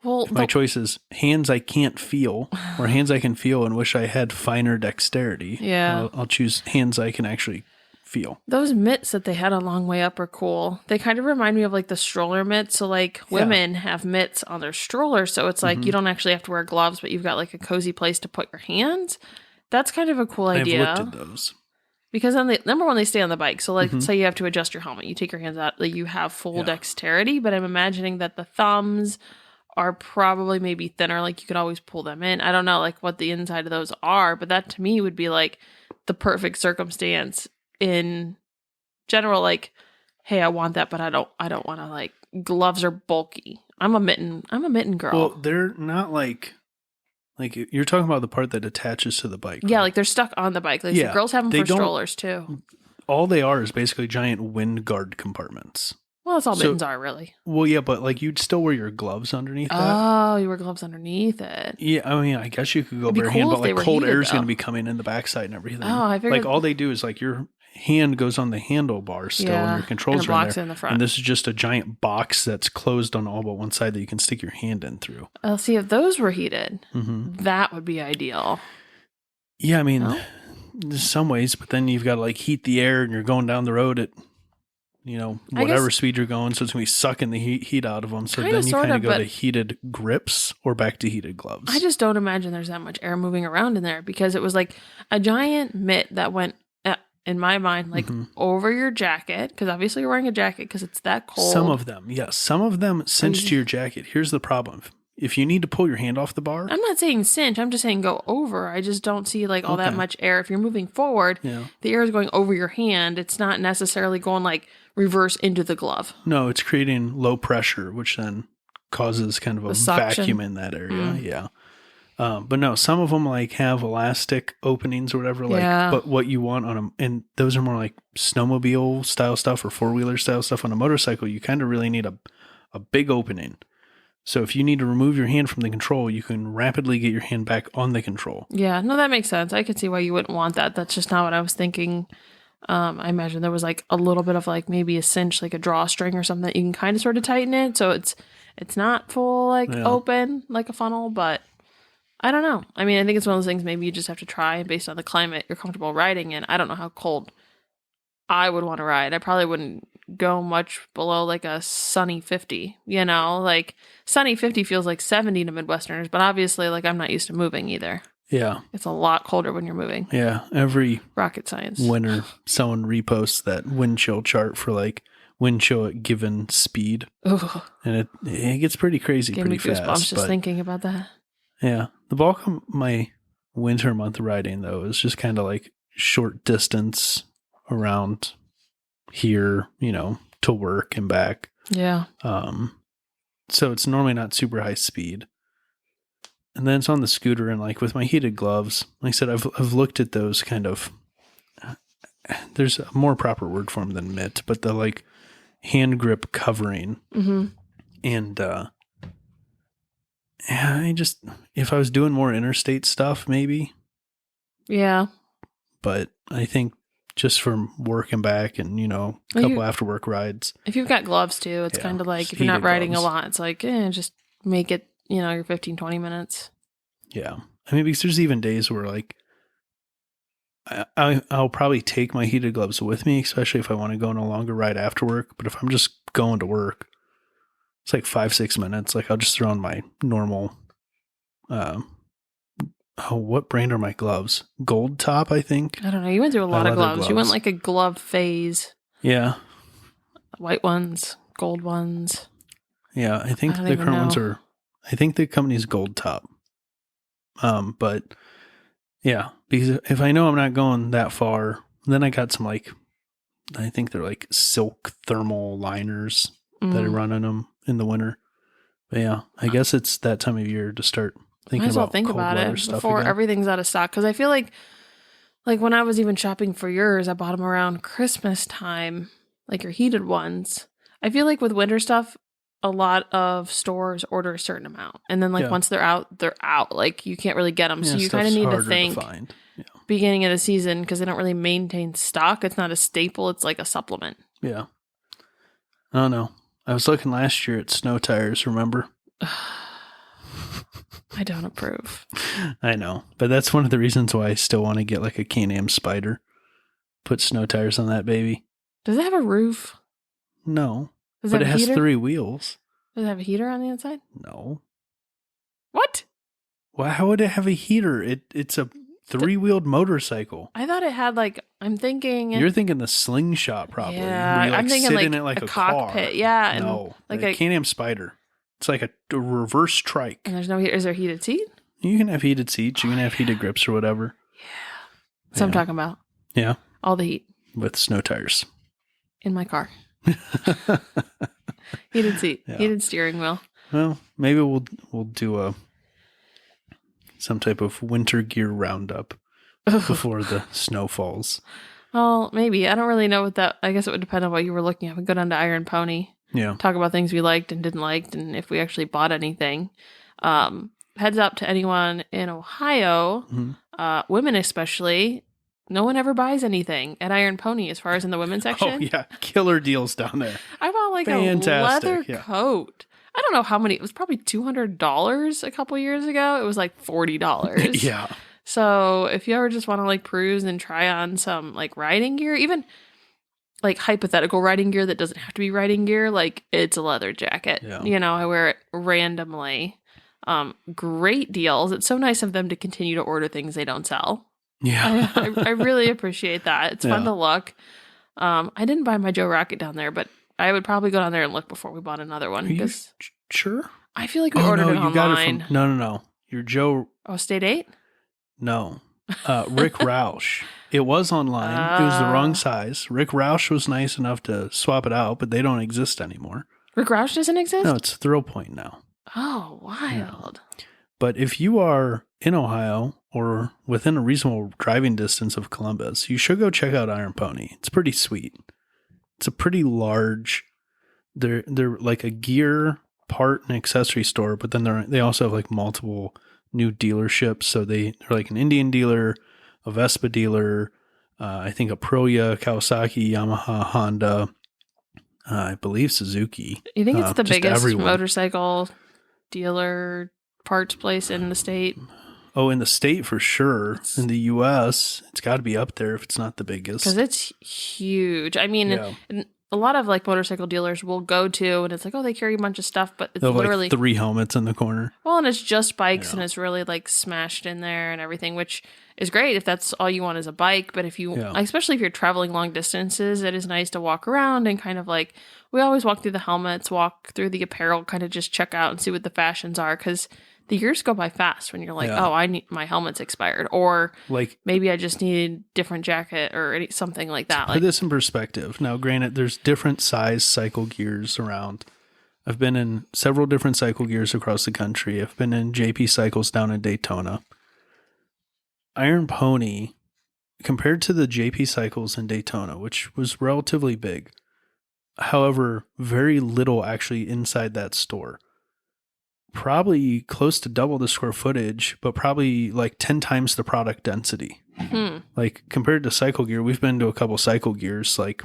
my choice is hands I can't feel or hands I can feel and wish I had finer dexterity. Yeah. I'll choose hands I can actually feel. Those mitts that they had a long way up are cool. They kind of remind me of like the stroller mitts. So like women have mitts on their stroller. So it's like you don't actually have to wear gloves, but you've got like a cozy place to put your hands. That's kind of a cool idea. I've looked at those. Because on number one, they stay on the bike. So like say you have to adjust your helmet. You take your hands out, like you have full dexterity, but I'm imagining that the thumbs are probably maybe thinner. Like you could always pull them in. I don't know like what the inside of those are, but that to me would be like the perfect circumstance in general, like, hey, I want that, but I don't want to like gloves are bulky. I'm a mitten girl. Well, they're not like you're talking about the part that attaches to the bike. Yeah, right? Like they're stuck on the bike. Like girls have them for strollers too. All they are is basically giant wind guard compartments. Well, that's all mittens are really. Well, yeah, but like you'd still wear your gloves underneath that. Oh, you wear gloves underneath it. Yeah, I mean, I guess you could go bare hand, but like cold air is going to be coming in the backside and everything. Oh, I figured. Like all they do is like your hand goes on the handlebar still and your controls are in there. In the front. And this is just a giant box that's closed on all but one side that you can stick your hand in through. I'll see if those were heated. That would be ideal. Yeah, I mean, there's some ways, but then you've got to like heat the air and you're going down the road at whatever speed you're going, so it's going to be sucking the heat out of them. So then you kind of go to heated grips or back to heated gloves. I just don't imagine there's that much air moving around in there because it was like a giant mitt that went, in my mind, like over your jacket, because obviously you're wearing a jacket because it's that cold. Some of them, yes. Some of them cinch to your jacket. Here's the problem. if you need to pull your hand off the bar. I'm not saying cinch. I'm just saying go over. I just don't see like all that much air. If you're moving forward, the air is going over your hand. It's not necessarily going like reverse into the glove. No, it's creating low pressure, which then causes kind of a vacuum in that area. Yeah. But no, some of them like have elastic openings or whatever. Like, but what you want on them, and those are more like snowmobile style stuff or 4-wheeler style stuff. On a motorcycle, you kind of really need a big opening. So if you need to remove your hand from the control, you can rapidly get your hand back on the control. Yeah, no, that makes sense. I can see why you wouldn't want that. That's just not what I was thinking. I imagine there was like a little bit of like maybe a cinch, like a drawstring or something that you can kind of sort of tighten it. So it's not full like open like a funnel, but I don't know. I mean, I think it's one of those things maybe you just have to try based on the climate you're comfortable riding in. I don't know how cold I would want to ride. I probably wouldn't go much below like a sunny 50, like sunny 50 feels like 70 to Midwesterners, but obviously like I'm not used to moving either. Yeah. It's a lot colder when you're moving. Yeah. Every rocket science winter, someone reposts that wind chill chart for like wind chill at given speed. Ooh. And it gets pretty crazy pretty fast. Gave me goosebumps just thinking about that. Yeah. The bulk of my winter month riding though is just kind of like short distance around here, to work and back. Yeah. So it's normally not super high speed. And then it's on the scooter, and like with my heated gloves, like I said, I've looked at those kind of, there's a more proper word for them than mitt, but the like hand grip covering. Mm-hmm. And if I was doing more interstate stuff, maybe. Yeah. But I think just from work and back and, a couple after work rides. If you've got gloves too, it's kind of like if you're not riding gloves a lot, it's like, just make it, your 15, 20 minutes. Yeah. I mean, because there's even days where like I'll probably take my heated gloves with me, especially if I want to go on a longer ride after work. But if I'm just going to work, it's like 5-6 minutes. Like I'll just throw on my normal, what brand are my gloves? Gold Top, I think. I don't know. You went through a lot of gloves. You went like a glove phase. Yeah. White ones, gold ones. Yeah, I think the current ones are, I think the company's Gold Top. But yeah, because if I know I'm not going that far, then I got some like, I think they're like silk thermal liners that I run in them in the winter. But yeah, I guess it's that time of year to start thinking about think cold about weather it stuff before again. Everything's out of stock. Because I feel like when I was even shopping for yours, I bought them around Christmas time, like your heated ones. I feel like with winter stuff, a lot of stores order a certain amount, and then once they're out, they're out. Like you can't really get them, so you kind of need to think beginning of the season because they don't really maintain stock. It's not a staple; it's like a supplement. Yeah. I don't know. I was looking last year at snow tires. Remember? I don't approve. I know, but that's one of the reasons why I still want to get like a Can-Am Spider. Put snow tires on that baby. Does it have a roof? No. But it has 3 wheels. Does it have a heater on the inside? No. What? Well, how would it have a heater? It's a 3-wheeled motorcycle. I thought it had I'm thinking. You're thinking the slingshot probably. Yeah, where you, I'm thinking sit in it like a cockpit. Car. Yeah. And no, like a Can-Am Spider. It's like a reverse trike. And there's no heater. Is there a heated seat? You can have heated seats. You can have heated grips or whatever. Yeah. That's what I'm talking about. Yeah. All the heat. With snow tires. In my car. Heated seat, heated steering wheel. Well, maybe we'll do some type of winter gear roundup before the snow falls. Well, maybe. I don't really know what that. I guess it would depend on what you were looking at. We go down to Iron Pony. Yeah. Talk about things we liked and didn't like, and if we actually bought anything. Heads up to anyone in Ohio, women especially. No one ever buys anything at Iron Pony as far as in the women's section. Oh, yeah. Killer deals down there. I bought a leather coat. I don't know how many. It was probably $200 a couple years ago. It was like $40. Yeah. So if you ever just want to peruse and try on some riding gear, even hypothetical riding gear that doesn't have to be riding gear, it's a leather jacket. Yeah. I wear it randomly. Great deals. It's so nice of them to continue to order things they don't sell. Yeah. I really appreciate that. It's fun to look. I didn't buy my Joe Rocket down there, but I would probably go down there and look before we bought another one. Are you sure? I feel like we ordered it you online. got it from no. Your Joe. Oh, State 8? No, Rick Roush. It was online. It was the wrong size. Rick Roush was nice enough to swap it out, but they don't exist anymore. Rick Roush doesn't exist? No, it's Thrill Point now. Oh, wild. Yeah. But if you are in Ohio or within a reasonable driving distance of Columbus, you should go check out Iron Pony. It's pretty sweet. It's a pretty large. They're like a gear, part, and accessory store, but then they also have like multiple new dealerships. So they're like an Indian dealer, a Vespa dealer, I think a Proya, Kawasaki, Yamaha, Honda, I believe Suzuki. You think it's the biggest everyone. motorcycle dealer parts place in the state? Oh, in the state for sure. In the U.S., it's got to be up there if it's not the biggest. Because it's huge. I mean, a lot of like motorcycle dealers will go to, and it's like, oh, they carry a bunch of stuff, but it's literally like 3 helmets in the corner. Well, and it's just bikes, and it's really like smashed in there and everything, which is great if that's all you want is a bike. But if you, especially if you're traveling long distances, it is nice to walk around and kind of like, we always walk through the helmets, walk through the apparel, kind of just check out and see what the fashions are, because the years go by fast when you're like, oh, I need my helmet's expired, or like maybe I just need a different jacket or something like that. Put this in perspective. Now, granted, there's different size cycle gears around. I've been in several different cycle gears across the country. I've been in JP Cycles down in Daytona. Iron Pony, compared to the JP Cycles in Daytona, which was relatively big, however, very little actually inside that store. Probably close to double the square footage, but probably like 10 times the product density. Like compared to cycle gear, we've been to a couple cycle gears. Like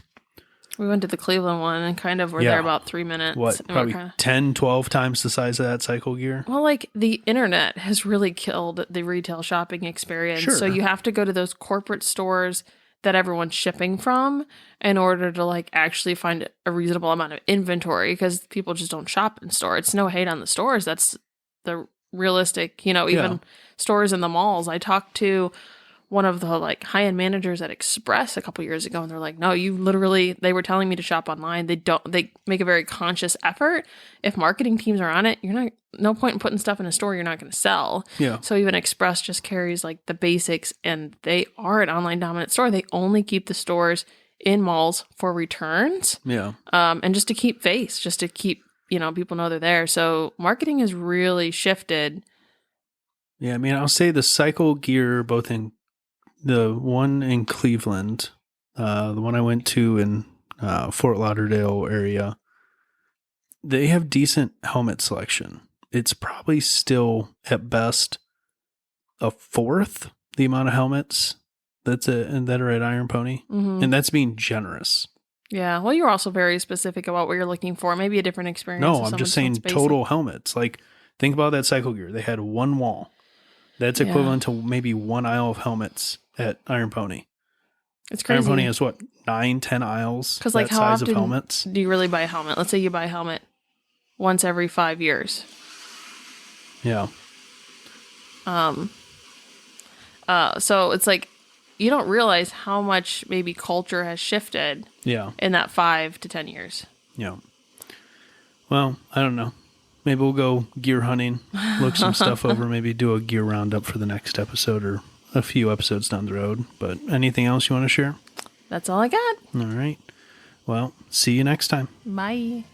we went to the Cleveland one and kind of were there about 3 minutes. What, probably 10, 12 times the size of that cycle gear? Well, like the internet has really killed the retail shopping experience. Sure. So you have to go to those corporate stores that everyone's shipping from in order to like actually find a reasonable amount of inventory, because people just don't shop in store. It's no hate on the stores. That's the realistic, even stores in the malls. I talked to one of the like high-end managers at Express a couple years ago, and they're like, no, they were telling me to shop online. They make a very conscious effort. If marketing teams are on it, no point in putting stuff in a store you're not going to sell. Yeah. So even Express just carries like the basics, and they are an online dominant store. They only keep the stores in malls for returns. Yeah. And just to keep face, just to keep, people know they're there. So marketing has really shifted. Yeah. I mean, I'll say the cycle gear, both in the one in Cleveland, the one I went to in Fort Lauderdale area, they have decent helmet selection. It's probably still at best a fourth the amount of helmets that are at Iron Pony, and that's being generous. Yeah, well, you're also very specific about what you're looking for. Maybe a different experience. No, I'm just saying total helmets. Like, think about that cycle gear. They had one wall. That's equivalent to maybe one aisle of helmets at Iron Pony. It's crazy. Iron Pony has what, 9-10 aisles? Because like, that how size often of helmets? do you really buy a helmet? Let's say you buy a helmet once every 5 years. Yeah. So it's like you don't realize how much maybe culture has shifted. Yeah. In that 5 to 10 years. Yeah. Well, I don't know. Maybe we'll go gear hunting, look some stuff over, maybe do a gear roundup for the next episode or a few episodes down the road. But anything else you want to share? That's all I got. All right. Well, see you next time. Bye.